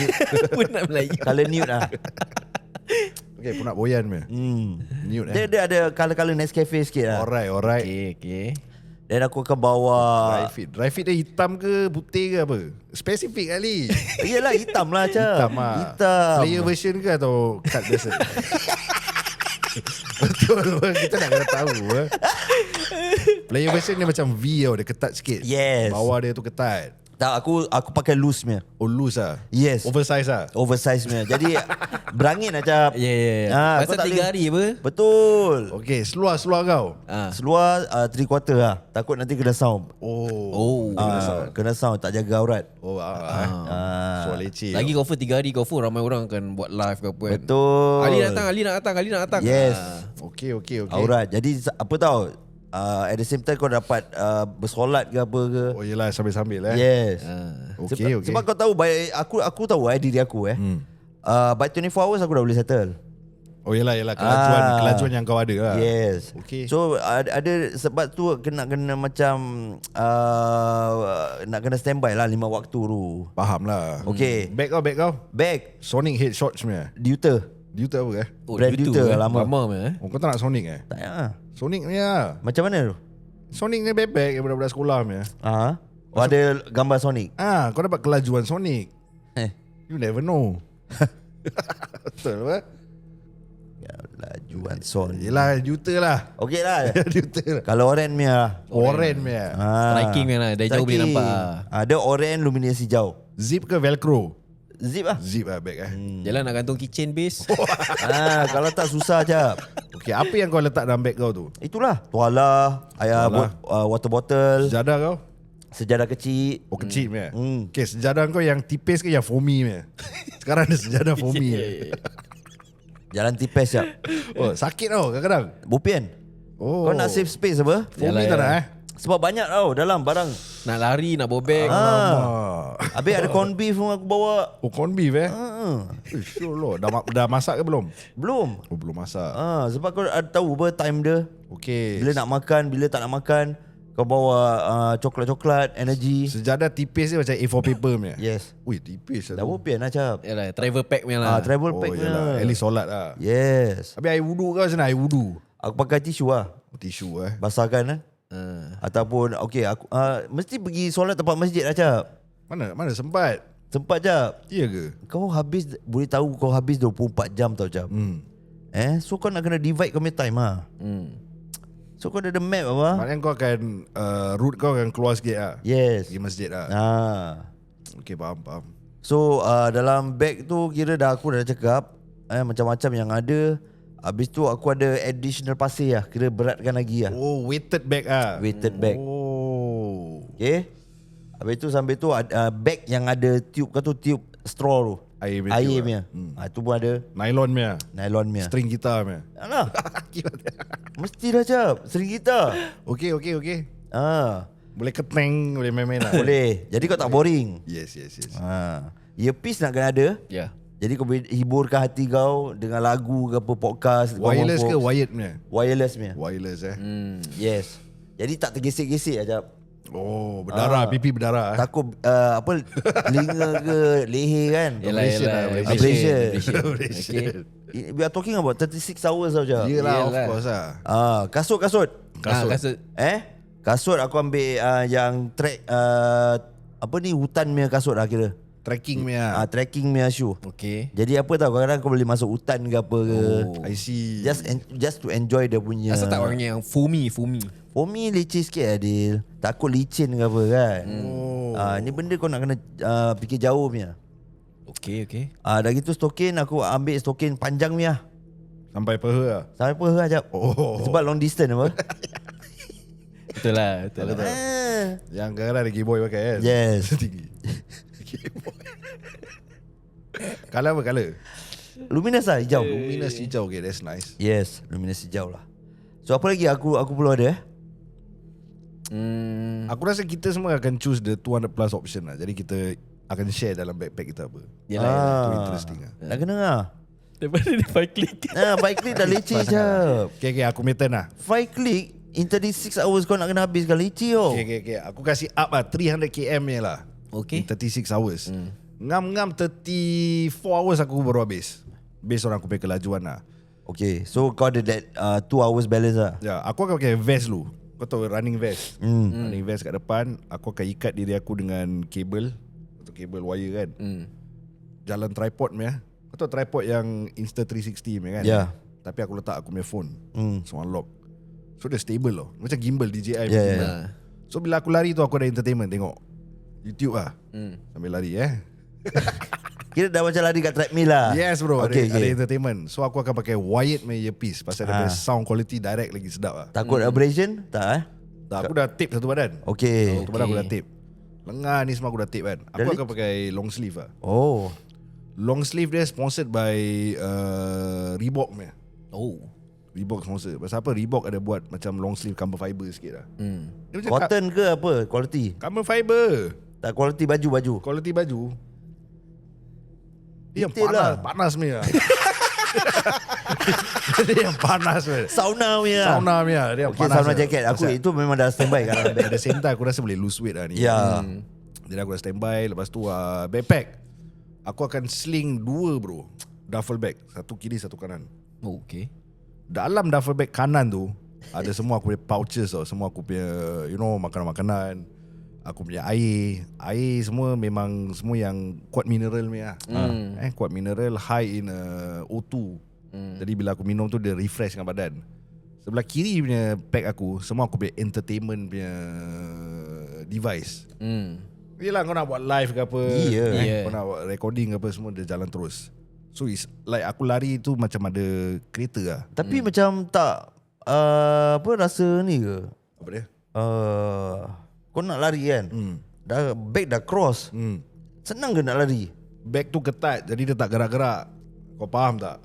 Punat Melayu. Colour nude lah. Okay, punat Boyan punya. Nude Dia ada colour-colour Nescafe sikit lah. Alright. Okay. Dan aku akan bawa Dry fit dia hitam ke putih ke apa? Spesifik kali. Yelah, hitam lah Cap. Hitam lah. Hitam. Player version ke atau cut biasa? Betul. Kita nak kena tahu. Player version dia macam V tau. Dia ketat sikit. Yes. Bawah dia tu ketat. Tak, aku pakai loose punya. Oh loose lah. Yes. Oversize lah. Oversize punya. Jadi berangin lah Cap. Ya. kau Pasal tak 3 boleh- hari apa? Betul. Okay, seluar kau. Seluar 3/4 lah. Takut nanti kena sound. Oh. Kena sound. Tak jaga aurat. Oh, soal leceh. Lagi confirm 3 hari confirm ramai orang akan buat live ke apa kan. Betul. Ali nak datang. Yes. Okay. Aurat. Jadi apa tahu, at the same time kau dapat bersolat ke apa ke. Oh yelah, sambil-sambil Yes. Okay. Sebab kau tahu, aku tahu diri aku by 24 hours aku dah boleh settle. Oh yelah, kelajuan yang kau ada lah. Yes. Okay. So ada sebab tu kena macam nak kena standby lah 5 waktu tu. Faham lah. Okay. Bag kau. Bag Sonic headshots punya. Deuter. Deuter apa ke? Brand Deuter lama. Oh, kau tak nak Sonic Tak payah. Sonic ni lah. Macam mana tu? Sonic ni backpack yang budak-budak sekolah punya. Oh, ada gambar Sonic. Kau dapat kelajuan Sonic. You never know. Betul apa? Lajuan Sonic. Yelah, Deuter lah. Okey lah. Deuter lah. Kalau oren punya lah. Oren punya. Striking lah. Dari jauh boleh nampak. Ada oren luminasi jauh. Zip ke Velcro? Zip lah. Zip lah bag Jalan nak gantung kitchen base. Kalau tak susah je. Okay, apa yang kau letak dalam bag kau tu? Itulah. Tuala, water bottle, Sejadah kau? sejadah kecil. Oh, kecil punya. Okay, sejadah kau yang tipis ke yang foamy punya? Sekarang ada sejadah foamy. Jalan tipis je. Oh, sakit tau kadang-kadang. Bopian. Oh. Kau nak save space apa? Foamy tak nak Sebab banyak tau dalam barang. Nak lari, nak bobek. Habis ada corn beef pun aku bawa. Oh, corn beef Sure lah. Dah masak ke belum? Belum. Oh, belum masak. Sebab kau ada tahu apa time dia. Okay. Bila nak makan, bila tak nak makan. Kau bawa coklat-coklat, energy. Sejadah tipis dia macam A4 paper punya. Yes. Ui, tipis Dah lah tu. bopian lah cap. Yalah, travel pack punya lah. Travel Oh, pack yalah. At least solat lah. Yes. Habis air wudu kau macam mana? Air wudu. Aku pakai tisu lah. Tisu Basahkan Ataupun okay, aku mesti pergi solat tempat masjid lah cap. Mana sempat? Sempat cap. Iya ke? Kau habis, boleh tahu kau habis 24 jam tau cap. So kau nak kena divide kau punya time lah. So kau ada map apa? Maknanya kau akan route kau akan keluar sikit lah. Yes. Pergi masjid lah. Okay, faham. So dalam bag tu kira aku dah cakap macam-macam yang ada. Habis tu aku ada additional pasir lah. Kira beratkan lagi lah. Oh, weighted bag ah. Weighted bag. Oh. Okay. Habis tu sambil tu bag yang ada tube. Kau tu tube straw tu. Air punya. Itu pun ada. Nylon punya. Nylon punya. String gitar punya. Alah. Mestilah cap. Sering kita. Okay. Boleh keteng, boleh main-main lah. Boleh. Jadi kau tak boring. Yes. Earpiece nak kena ada. Ya. Jadi kau boleh hiburkan hati kau dengan lagu ke apa, podcast. Wireless ke Fox. wired punya? Wireless punya. Wireless Yes. Jadi tak tergesek-gesek ajap. Oh, berdarah, pipi berdarah. Takut telinga ke leher kan. Yelah. Abrasion. Okay. We are talking about 36 hours tau je. Yelah, of course lah. Kasut. Kasut. Kasut aku ambil yang track hutan punya kasut lah kira. Trekking punya. Trekking punya shoe. Okay. Jadi apa tau, kadang-kadang kau boleh masuk hutan ke apa ke. I see. Just to enjoy dia punya. Asal tak orangnya yang foamy. For me licin sikit Adil. Takut licin ke apa kan. Ni benda kau nak kena fikir jauh punya. Okay. Dah gitu stokin, aku ambil stokin panjang punya. Sampai peha lah. Sampai apa ajap. Sebab long distance apa. Betul lah. Yang kadang-kadang ada Game Boy pakai kan. Yes. Tinggi. Game Boy. Color apa color? Luminous lah, hijau. Luminous hijau. Okay, that's nice. Yes, luminous hijau lah. So apa lagi aku perlu ada Aku rasa kita semua akan choose the 200 plus option lah. Jadi kita akan share dalam backpack kita apa. Yalah. Itu interesting lah. Nak kena lah. Daripada dia 5 click. Bike click dah leceh jap. Okay, aku punya turn lah. 5 click in 36 hours kau nak kena habiskan leceh oh. Okay. Aku kasih up lah 300 km ni lah. Okay. In 36 hours. Ngam-ngam 34 hours aku baru habis. Based on aku punya kelajuan lah. Okay, so kau ada that 2 hours balance lah. Ya, aku akan pakai vest dulu. Kau tahu running vest. Running vest kat depan. Aku akan ikat diri aku dengan kabel atau kabel wire kan. Jalan tripod punya. Kau tahu tripod yang Insta360 punya kan. Ya. Tapi aku letak aku punya phone. So unlock. So dia stable loh. Macam gimbal DJI. Ya. So bila aku lari tu aku ada entertainment. Tengok YouTube lah. Sambil lari Kira dah macam lari kat treadmill lah. Yes bro, Okay. ada entertainment. So aku akan pakai wired punya earpiece. Pasal dia punya sound quality direct lagi sedap lah. Takut abrasion? Tak Tak, aku dah tape satu badan. Okay. Satu badan aku dah tape. Lengan ni semua aku dah tape kan. Aku akan pakai long sleeve lah. Oh. Long sleeve dia sponsored by Reebok punya. Oh. Reebok sponsor. Pasal apa? Reebok ada buat macam long sleeve carbon fiber sikit lah. Dia macam Cotton ke apa? Quality? carbon fiber. Tak quality baju. Quality baju. Dia yang Detail lah. panas punya. Dia yang panas punya. Sauna punya. Sauna punya. Dia yang Okay, panas. sauna punya. jacket. Aku Pasal itu memang dah standby kan. at the same time aku rasa boleh lose weight lah ni. Ya. Jadi aku dah standby. Lepas tu backpack. Aku akan sling 2 bro. Duffel bag. Satu kiri satu kanan. Oh, okay. Dalam duffel bag kanan tu ada semua aku punya pouches tau. Semua aku punya makanan-makanan. Aku punya air semua memang semua yang kuat mineral punya lah. Kuat mineral, high in O2. Jadi bila aku minum tu dia refresh dengan badan. Sebelah kiri punya pack aku semua aku punya entertainment punya device. Yelah kau nak buat live ke apa, Yeah. kau nak buat recording ke apa, semua dia jalan terus. So it's like aku lari tu macam ada kereta lah. Tapi macam tak rasa ni ke? Apa dia? Kau nak lari kan? Dah bag dah cross. Senang ke nak lari? Bag tu ketat jadi dia tak gerak-gerak. Kau faham tak?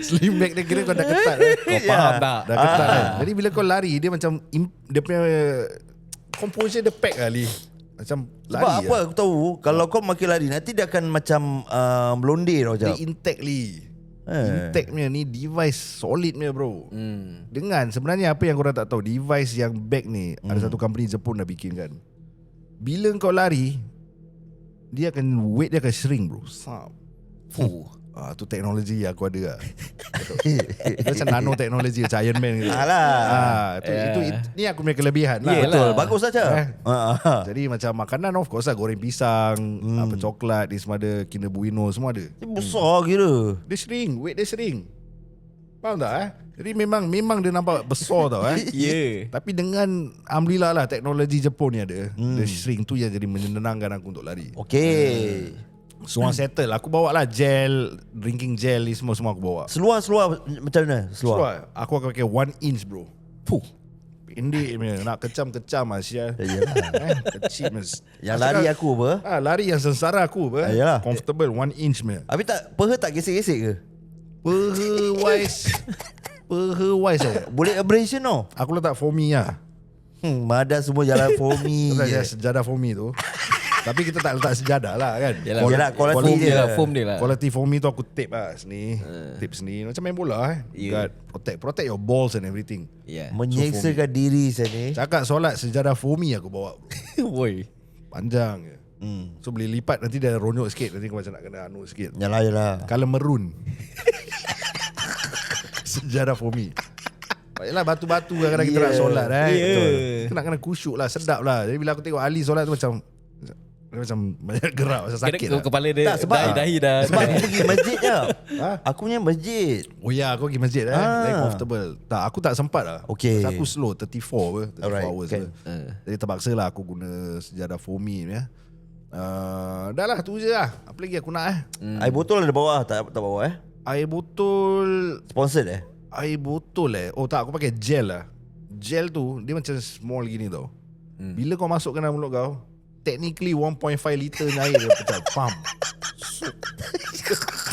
Slim bag dia kira kau dah ketat Kau faham tak? Dah ketat kan? Jadi bila kau lari dia macam dia punya composure dia pack kali. Macam Sebab lari apa aku tahu, kalau kau makin lari nanti dia akan macam melonde tau Dia jap. intact li. Intact punya ni device solid punya bro. Dengan sebenarnya apa yang korang tak tahu, device yang back ni ada satu company Jepun dah bikin kan. Bila kau lari, dia akan weight dia akan shrink bro. Tu teknologi yang aku ada lah. Itu macam nanoteknologi macam Iron Man gitu. Itu ni aku punya kelebihan lah. Betul, bagus saja. Jadi macam makanan of course lah, goreng pisang, apa coklat, ni semua ada, Kinder Bueno semua ada. Dia besar kira. Dia shrink, weight dia shrink. Faham tak Jadi memang dia nampak besar tau Tapi dengan alhamdulillah lah teknologi Jepun ni ada. Dia shrink tu yang jadi menyenangkan aku untuk lari. Okay. Semua settle. Aku bawa lah gel, drinking gel ni semua aku bawa. Seluar macam mana? Seluar. Aku akan pakai 1 inch bro. Pendek punya. Nak kecam Asia. Kecil mas. Yang lari aku apa? Lari yang sengsara aku apa. Comfortable 1 inch punya. Habis peha tak gesek-gesek ke? Peha wise Boleh abrasion tau. Aku letak foamy lah. Madas semua jalan foamy. Sejadah foamy tu. Tapi kita tak letak sejadah lah kan. Yalah, quality dia. Foam dia lah. Quality foamy tu aku tape lah sini. Tape sini. Macam main bola God, protect your balls and everything. Menyeksakan diri saya ni. Cakap solat sejadah foamy aku bawa bro. Woi. Panjang je. So boleh lipat, nanti dia ronyok sikit. Nanti kau macam nak kena anu sikit. Yalah. Color maroon. Sejadah foamy. Yalah batu-batu kadang-kadang kita nak solat Kita nak kena kusyuk lah, sedap lah. Jadi bila aku tengok Ali solat tu macam banyak gerak, macam sakit lah. Kepala dia dahi dah. Sebab aku pergi masjid je. Aku punya masjid. Oh ya, aku pergi masjid very comfortable. Tak, aku tak sempat lah. Okay. Aku slow 34 hours okay. Jadi terpaksa lah aku guna sejadah foamy ya. Dah lah tu je lah. Apa lagi aku nak Air botol ada bawah tak bawa Air botol sponsored Air botol Oh tak, aku pakai gel lah. Gel tu dia macam small gini tau. Bila kau masukkan dalam mulut kau, technically 1.5 liter air dia pecah.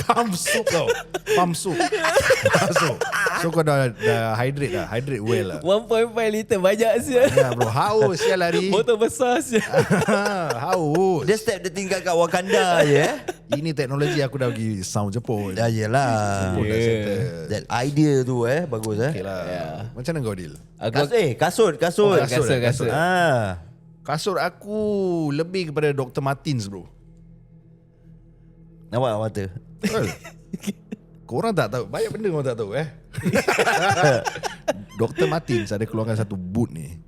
Pump soup tau. Pump soup. So kau dah hydrate lah. Hydrate well lah. 1.5 liter banyak sial. Ya bro, haus sial lari. Botol besar sial. Haus. Dia step dia tinggal kat Wakanda je Ini teknologi aku dah pergi sound Jepun. Dah yelah. Dah settle. That idea tu bagus Okay lah. Macam mana kau deal? Kasut. Kasut. Kasut aku lebih kepada Dr. Martens bro. Nampak mata. Korang tak tahu, banyak benda korang tak tahu Dr. Martens ada keluarkan satu boot ni.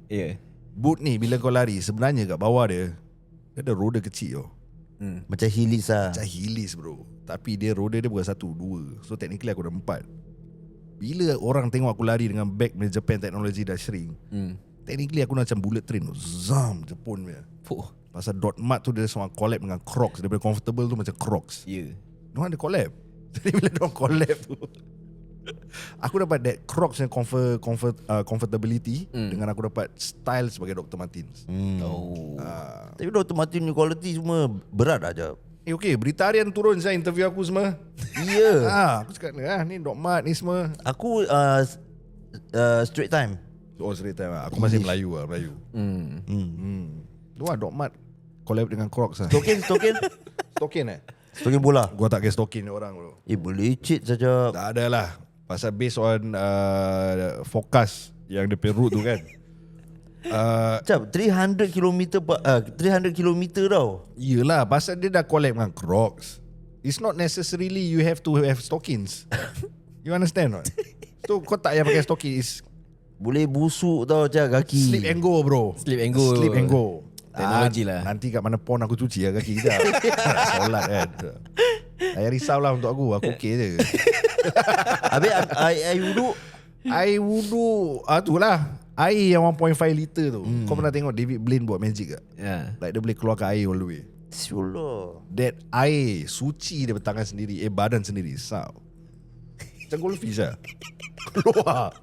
Boot ni bila kau lari, sebenarnya kat bawah dia ada roda kecil tau. Macam Heelys lah. Macam Heelys bro. Tapi dia roda dia bukan 1, 2. So technically aku ada 4. Bila orang tengok aku lari dengan bag Japan teknologi dah shrink, technically aku macam bullet train tu. Zam, Jepun punya. Pasal Dot Mart tu dia semua collab dengan Crocs. Daripada comfortable tu macam Crocs. Diorang ada collab. Jadi bila diorang collab tu, aku dapat that Crocs yang comfortability dengan aku dapat style sebagai Dr. Martens. Tapi Dr. Martens ni quality semua berat aja. Okay, berita harian turun saya interview aku semua. Aku cakap ni Dot Mart ni semua. Aku Straight Time. Straight Time lah. Aku masih Melayu. Tu lah Dot Mart collab dengan Crocs lah. Stokin Stokin bola. Gua tak kira stokin ni orang bro. Boleh cheat saja. Tak ada lah. Pasal based on forecast yang dia punya route tu kan. Macam 300 km tau. Yelah, pasal dia dah collab dengan Crocs. It's not necessarily you have to have stockings. You understand not? So kau tak payah pakai stockings. Boleh busuk tau macam kaki. Sleep and go bro. Sleep and go. Teknologi lah. Nanti kat mana pon aku cuci lah kaki kita. Solat kan. Tak payah risau lah untuk aku. Aku okay je. Habis air wuduk. Air wuduk tu lah. Air yang 1.5 liter tu. Kau pernah tengok David Blaine buat magic tak? Like dia boleh keluarkan air all the way. Syullah. That air suci dia bertangan sendiri. Badan sendiri. Macam goldfish lah. Keluar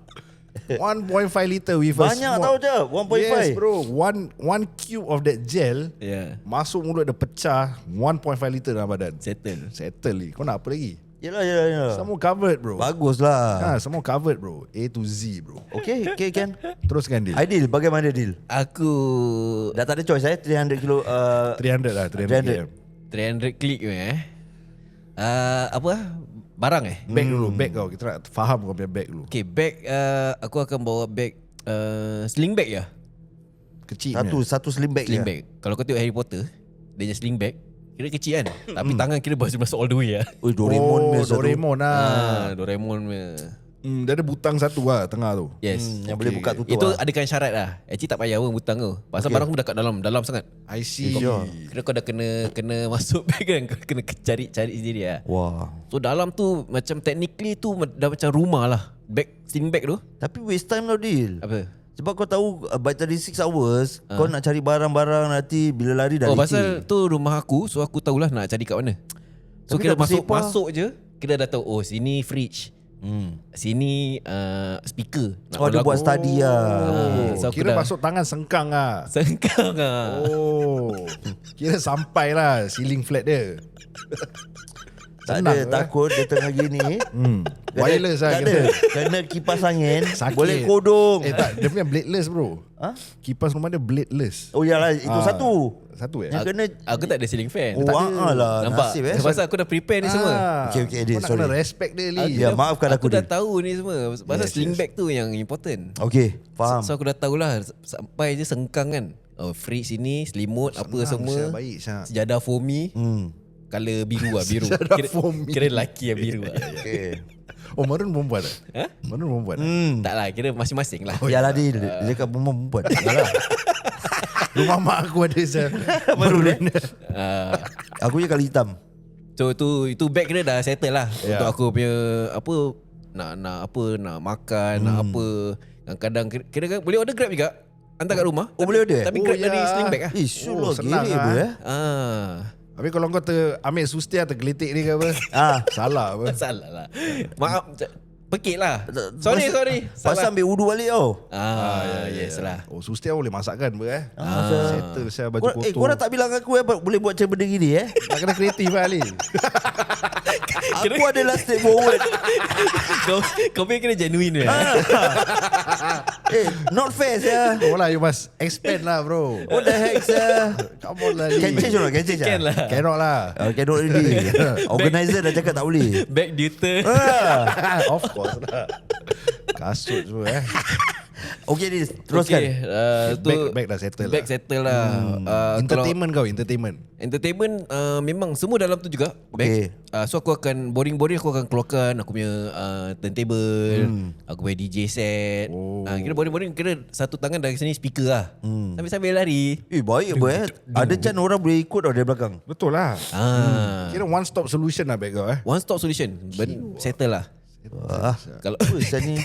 1.5 liter with banyak tau je 1.5. Yes bro. One cube of that gel masuk mulut dia pecah. 1.5 liter dalam badan. Settle ni. Kau nak apa lagi? Yelah. Semua covered bro. Bagus lah. Semua covered bro. A to Z bro. Okay kan. Teruskan deal. Aidil bagaimana deal? Aku dah tak ada choice 300 kilo 300 lah 300 300 klik apa Barang Bag dulu, bag kau. Kita nak faham kau punya bag dulu. Okay, bag aku akan bawa bag sling bag ya. Kecil Satu sling bag Sling je. bag. Kalau kau tengok Harry Potter, dia punya sling bag kira kecil kan. Tapi tangan kira masuk all the way lah. Oi, Doraemon punya satu. Doraemon Doraemon punya. Dia ada butang satu lah tengah tu. Yes. Yang boleh buka tutup Itu lah. adakan syarat lah. Actually tak payah pun butang tu. Pasal barang pun dekat dalam sangat. I see. Kira kau dah kena masuk bag kan. Kau kena cari sendiri lah. Wah. So dalam tu macam technically tu dah macam rumah lah. Bag, sling bag tu. Tapi waste time tau Dil. Apa? Sebab kau tahu by 36 hours kau nak cari barang-barang nanti bila lari dah Oh leceh. pasal tu rumah aku. So aku tahulah nak cari kat mana. So Tapi kira dah bersepah. masuk je. Kira dah tahu oh sini fridge. Sini speaker. Nak Oh, dia lagu. buat study lah. So aku Kira dah masuk tangan sengkang lah. sengkang lah. Kira sampai lah ceiling flat dia. Tak Senang ada takut dia tengah gini. Wireless lah Tak ada. kira. Kena kipas angin. Sakit. Boleh kodong. Tak, dia punya bladeless bro. Ha? Kipas rumah dia bladeless. Oh yalah, itu satu. Satu Yang kena Aku tak ada ceiling fan. Oh, lah. Nampak? Nasib Pasal aku dah prepare ni semua. Okay, Dia, Kau nak sorry. kena respect dia Lee. Ya, maafkan aku, Aku dah Din. tahu ni semua. Pasal sling bag tu yang important. Okay, faham. So aku dah tahulah sampai je sengkang kan. Oh, fridge sini, selimut apa semua. Baik Syah. Sejadah foamy. Color biru lah, biru. Sejadah Kira, foamy. kira lelaki yang biru lah. Okay. Oh maroon perempuan tak? Ha? Maroon perempuan tak? Tak lah, kira masing-masing lah. Yalah Dil, dia cakap perempuan. Yalah. Rumah mak aku ada Syah. Maroon Ah, Aku je kali hitam. so itu bag kira dah settle lah. Ya. Untuk aku punya apa nak makan, nak apa. Kadang-kadang kira boleh order Grab juga. Hantar kat rumah. Oh, boleh order? Tapi Oh, Grab ya. dari sling bag lah. Eh, sure lah. senang Gila lah. apa Habis kalau kau ambil sustia tergelitik ni ke apa? Salah apa? Salah lah. Maaf. Pekik lah. Sorry. Pasal Salah. ambil wudu balik tau. Yes lah. Oh sustia boleh masakkan apa Settle Syah Kau, baju kotor. korang tak bilang aku boleh buat macam benda gini Tak kena kreatif lah Ali. Aku adalah straightforward. kau punya kira genuine ya. Not fair ya. Oh lah you must expand lah bro. What the heck sir? Come on lah Ali. Can change or not? Can change Can lah. Cannot lah. Cannot already. Organizer dah cakap tak boleh. Back duty. Of course lah. Kasut semua Okay ni teruskan. Bag dah settle Bag lah. settle lah. Entertainment kau entertainment. Entertainment memang semua dalam tu juga. Okay. Bag. So aku akan boring-boring aku akan keluarkan aku punya turntable, aku punya DJ set. Kira boring-boring kira satu tangan dari sini speaker lah. Sambil-sambil lari. Baik apa Ada chance orang boleh ikut tau dari belakang. Betul lah. Kira one stop solution lah bag kau One stop solution. Settle lah. Kalau Apa San ni?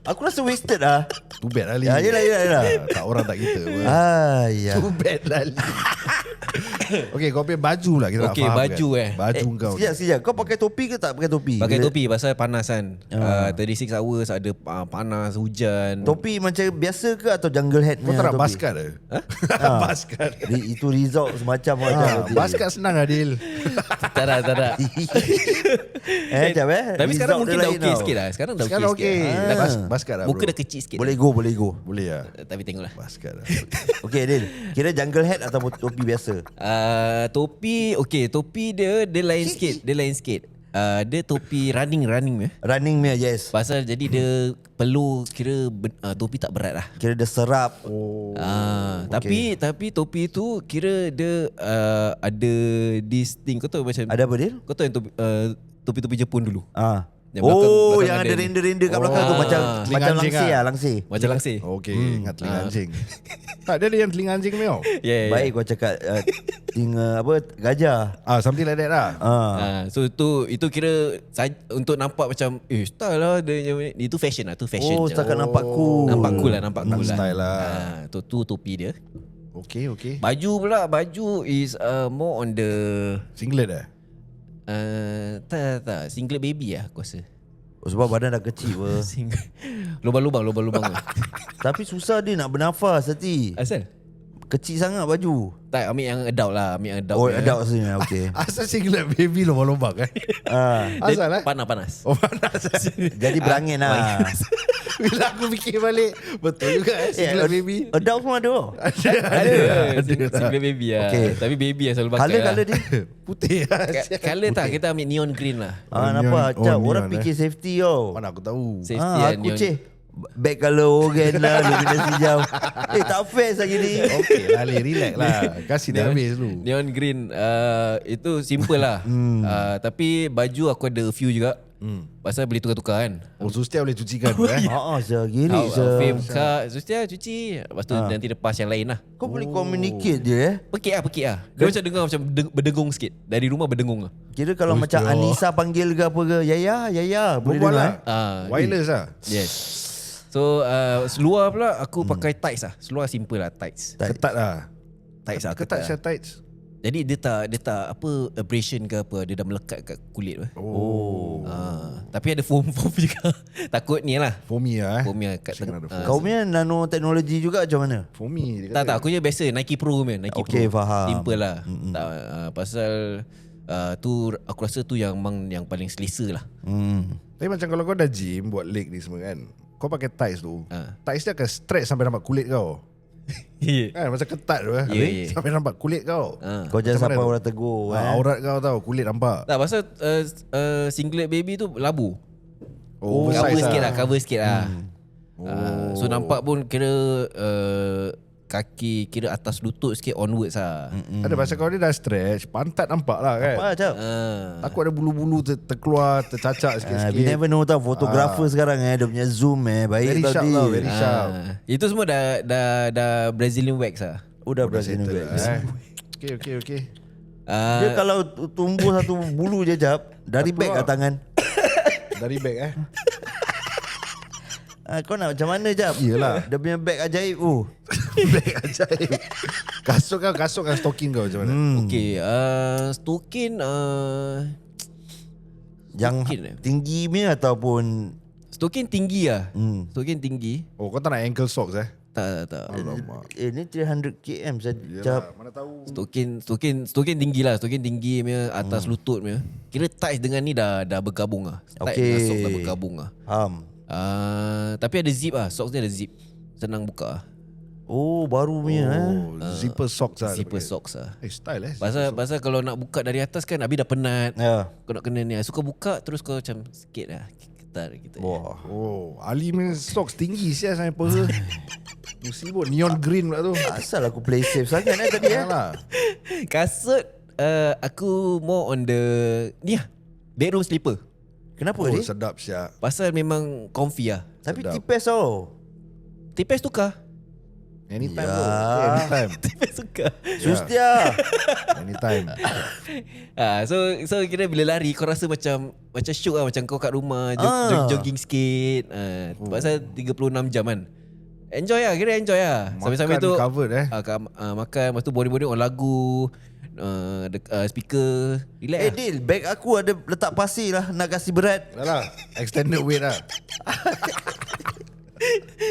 Aku rasa wasted lah. Too bad Ali. Yelah. Tak orang tak kita apa. Ya. Too bad lah Ali. Okay kau punya baju lah kita nak Okay, faham baju kan. Baju kau ni. Sekejap. Kau pakai topi ke tak pakai topi? pakai topi pasal panas kan. 36 hours ada panas, hujan. Topi macam biasa ke atau jungle hat Kau punya tak nak topi? baskat ke? Baskat. Itu result semacam macam Baskat senang Adil. Tak ada. Sekejap Tapi sekarang Result mungkin dia dah lain okey tau. sikit lah. Sekarang dah Sekarang okey okey. sikit. Dah baskat lah bro. Muka dah kecil sikit. Boleh go. Boleh lah. Tapi tengoklah. Baskat lah. Okay Adil. Kira jungle hat atau topi biasa? Topi dia lain sikit. Dia topi running ya. Running punya yes. Pasal jadi dia perlu kira topi tak berat lah. Kira dia serap. Tapi topi tu kira dia ada this thing. Kau tahu macam Ada apa Adil? Kau tahu yang topi Jepun dulu. Yang Oh, belakang yang ada ni. render-render kat belakang tu macam Telinga anjing langsir lah. langsir. Macam langsir. Okay ingat telinga anjing. Tak dia ada yang telinga anjing ni tau. Yeah. Baik kau cakap telinga apa gajah. Something like that lah. So itu kira untuk nampak macam style lah dia, itu fashion lah, tu fashion. Oh, je. setakat nampak cool. Nampak cool lah. Nak style lah. Tu topi dia. Okay. Baju pula, baju is more on the Singlet tak singlet baby lah aku rasa. Sebab badan dah kecil apa. Lubang-lubang. Tapi susah dia nak bernafas hati. Asal? Kecil sangat baju. Tak, ambil yang adult lah, Oh, punya. adult maksudnya. Okay. Asal singlet baby lubang-lubang Dia Asal panas. Oh panas. Jadi berangin lah. Bila aku fikir balik, betul juga Singlet baby. Adult pun ada. Ada Singlet baby lah. Okay. Tapi baby yang selalu pakai Color lah. dia. Putih lah. Color tak, kita ambil neon green lah. Nampak. neon, Cap, neon, orang fikir safety tau. Mana aku tahu. Safety lah Aku neon. Back color organ lah. Luminasi jam. Tak fair lagi ni. Okey lah Ali, relax lah. Kasih dia habis dulu. Neon green itu simple lah. Tapi baju aku ada few juga. Pasal boleh tukar-tukar kan. Oh, Sustia boleh cucikan tu Gini Fame car Sustia cuci. Lepas tu nanti lepas yang lain lah. Kau boleh communicate je Pekik lah. Dia macam dengar macam berdengung sikit. Dari rumah berdengung lah. Kira kalau macam Anissa panggil ke apa ke, Yaya boleh Berbual dengar. lah. Wireless lah. Yes. So seluar pula aku pakai tights lah. Seluar simple lah, tights. Ketat lah. Tights lah. Ketat saya tights. Jadi dia tak apa abrasion ke apa, dia dah melekat kat kulit. Tapi ada foam juga. Takut ni lah. Foamy lah Foam yang kat Macam tengah. ada Kau punya nanoteknologi juga macam mana? Foamy dia kata. Tak, aku je biasa Nike Pro punya. Nike Okay, Pro. faham. Simple lah. Tak, pasal tu aku rasa tu yang paling selesa lah. Tapi macam kalau kau dah gym buat leg ni semua kan, kau pakai tights tu, Ha. tights dia akan stretch sampai nampak kulit kau. Kan macam ketat tu Ya. sampai nampak kulit kau. Kau jangan Macam sampai mana tu? orang tegur. Aurat kau tahu, kulit nampak. Tak, pasal singlet baby tu labu. Cover sikit lah. So nampak pun kira kaki kira atas lutut sikit onwards lah. Ada pasal kau ni dah stretch, pantat nampak lah kan. Apa Cap? Takut ada bulu-bulu terkeluar, tercacak sikit-sikit. We never know tau. Fotografer sekarang dia punya zoom baik Very tau sharp dia. lah, very sharp. Itu semua dah Brazilian wax lah. Udah Brazilian Settle wax. lah, Okay. Dia kalau tumbuh satu bulu je Cap, dari Satu back lah. kat tangan. Dari bag Kau nak macam mana Cap? Yelah. Dia punya bag ajaib. Bag ajaib. Kasut kan stocking kau macam mana? Okay, stokin Yang Mungkin, tinggi punya ataupun stokin tinggi lah. Stokin tinggi. Oh, kau tak nak ankle socks Tak. Alamak. ni 300 km Cap. Yelah, mana tahu. Stokin tinggi lah. Stokin tinggi punya atas lutut punya. Kira tights dengan ni dah bergabung lah. Tights dengan socks dah bergabung lah. Tapi ada zip lah. Socks dia ada zip. Senang buka lah. Baru punya Zipper socks lah. Zipper socks lah. Style Pasal kalau nak buka dari atas kan habis dah penat. Ya. Kau nak kena ni. Suka buka terus kau macam sikit lah. Ketar gitu. Wah. Oh, Ali punya socks tinggi siap sampai peha. Musibut neon green pula tu. Asal aku play safe sangat tadi Yalah. Kasut aku more on the ni lah. Bedroom slipper. Kenapa Oh, ni? sedap siap. Pasal memang comfy lah. Tapi sedap. tipis tau. Tipis tukar. Anytime Ya. bro. Anytime. Tipis tukar. Sustia. Anytime. So kira bila lari kau rasa macam syok lah. Macam kau kat rumah jogging sikit. Pasal 36 jam kan. Enjoy lah. Kira enjoy lah. Sambil-sambil tu covered makan. Lepas tu boring-boring on lagu, speaker. Relax lah. Dil, bag aku ada letak pasir lah. Nak kasih berat. Yalah. Extended weight lah.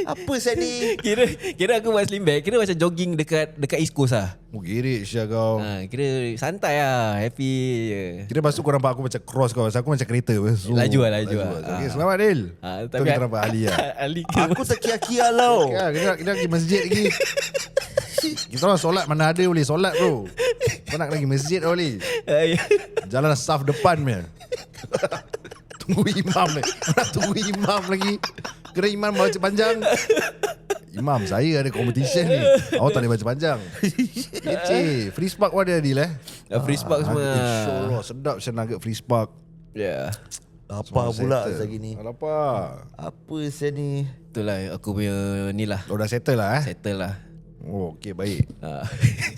Apa saya ni? Kira aku buat slim bag. Kira macam jogging dekat East Coast lah. Girik siap kau. Kira santai lah. Happy je. Kira lepas tu kau nampak aku macam cross kau. Pasal aku macam kereta. Laju lah. Okay, selamat Dil. Tapi kita nampak Ali lah. Ali Aku terkia-kia tau. Ya, kita nak pergi masjid lagi. Kita orang solat mana ada boleh solat bro. Kau nak lagi masjid boleh. Jalan saf depan punya. Tunggu imam ni. Nak tunggu imam lagi. Kira imam baca panjang. Imam saya ada competition ni. Awak tak boleh baca panjang. Kecil. Free spark pun ada Adil Free spark semua. InsyaAllah sedap saya nugget free spark. Ya. Apa pula lagi ni? Apa? Apa saya ni? Itulah aku punya ni lah. Oh dah settle lah Settle lah. Oh okey baik.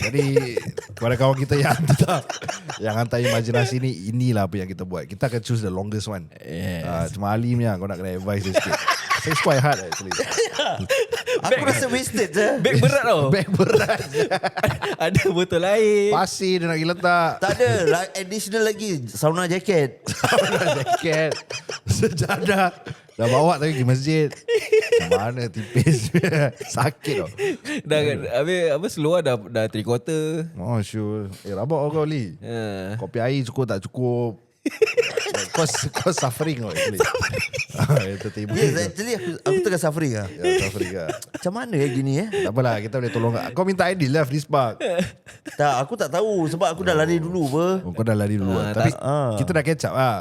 Jadi kepada kawan kita yang hantar imajinasi ni, inilah apa yang kita buat. Kita akan choose the longest one. Yes. Cuma Ali punya kau nak kena advice dia sikit. So it's quite hard actually. Aku rasa wasted je. Bag berat tau. Bag berat. Ada botol air. Pasir dia nak pergi letak. Tak ada. Additional lagi. Sauna jacket. Jaket. Sejadah. Dah bawa tapi pergi masjid. Macam mana tipis. Sakit tau. Dah habis seluar dah 3/4. Oh sure. Rabak kau Ali. Kopi air cukup tak cukup. Kau suffering kau actually. Entertainment. Yes, actually aku tengah suffering lah. Ya, suffering lah. Macam mana gini Tak apalah, kita boleh tolong. Kau minta Aidil lah Free Spark. Tak, aku tak tahu sebab aku dah lari dulu apa. Kau dah lari dulu lah. Tapi kita dah catch up lah.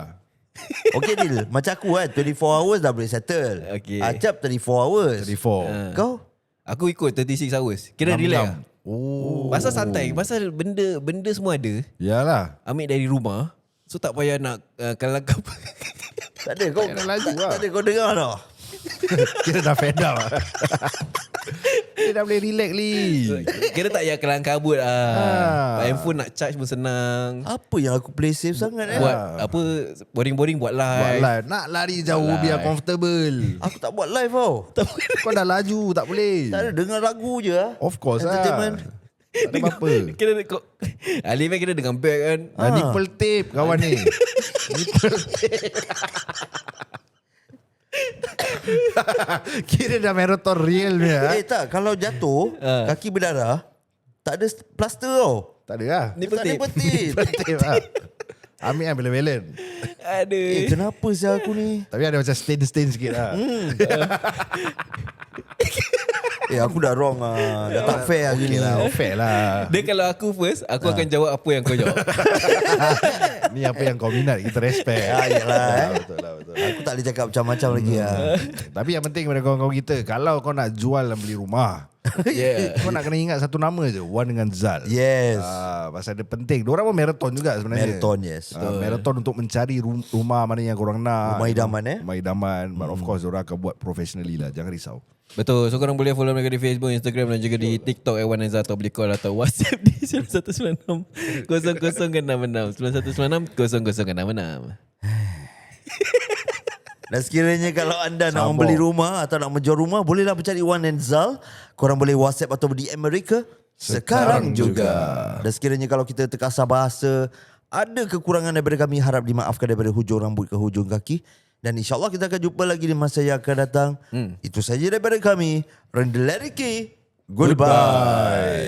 Okay Dil, macam aku kan 24 hours dah boleh settle. Okay. Acap 34 hours. 34. Kau? Aku ikut 36 hours. Kira relax lah. Oh. Pasal santai. Pasal benda semua ada. Yalah. Ambil dari rumah. So tak payah nak kalangkap. Tak ada kau. Dah laju lah. Tak ada kau dengar tau. Kira dah fed up lah. Dia dah boleh relax ni. Kira tak payah kelang kabut handphone nak charge pun senang. Apa yang aku play safe sangat Buat apa boring-boring buat live. Buat live. Nak lari jauh biar comfortable. Aku tak buat live tau. Kau dah laju, tak boleh. Tak ada, dengar lagu je lah. Of course lah. Entertainment. Tak ada apa-apa. Kira kau Alif kira dengan bag kan. Nipple tape kawan ni. Nipple tape. Kira dah marathon real ni lah. Tak, kalau jatuh kaki berdarah, tak ada plaster tau. Tak ada lah. Nipple Tak ada tape. peti. Nipple tape lah. Ambil lah belen-belen. Aduh. Kenapa sih aku ni? Tapi ada macam stain-stain sikit lah. Aku dah wrong lah. Dah tak fair lah gini. Oh, fair lah. Dia kalau aku first, aku akan jawab apa yang kau jawab. Ni apa yang kau minat, kita respect. Yalah, Betul lah, betul. Aku tak boleh cakap macam-macam lagi lah. Tapi yang penting pada kawan-kawan kita, kalau kau nak jual dan beli rumah, kau nak kena ingat satu nama je, Wan dengan Zal. Yes. Pasal dia penting. Diorang pun marathon juga sebenarnya. Marathon, yes. Marathon untuk mencari rumah mana yang korang nak. Rumah idaman, Rumah idaman. But of course diorang akan buat professionally lah. Jangan risau. Betul. So korang boleh follow mereka di Facebook, Instagram dan juga di TikTok Wan Azhar, atau boleh call atau WhatsApp di 9196 0066 9196 0066. Dan sekiranya kalau anda nak Sabar. membeli rumah atau nak menjual rumah, bolehlah mencari Wan dan Zal. Korang boleh WhatsApp atau DM mereka sekarang juga. Dan sekiranya kalau kita terkasar bahasa, ada kekurangan daripada kami, harap dimaafkan daripada hujung rambut ke hujung kaki. Dan insyaAllah kita akan jumpa lagi di masa yang akan datang. Itu saja daripada kami. Rendeleriki. Goodbye.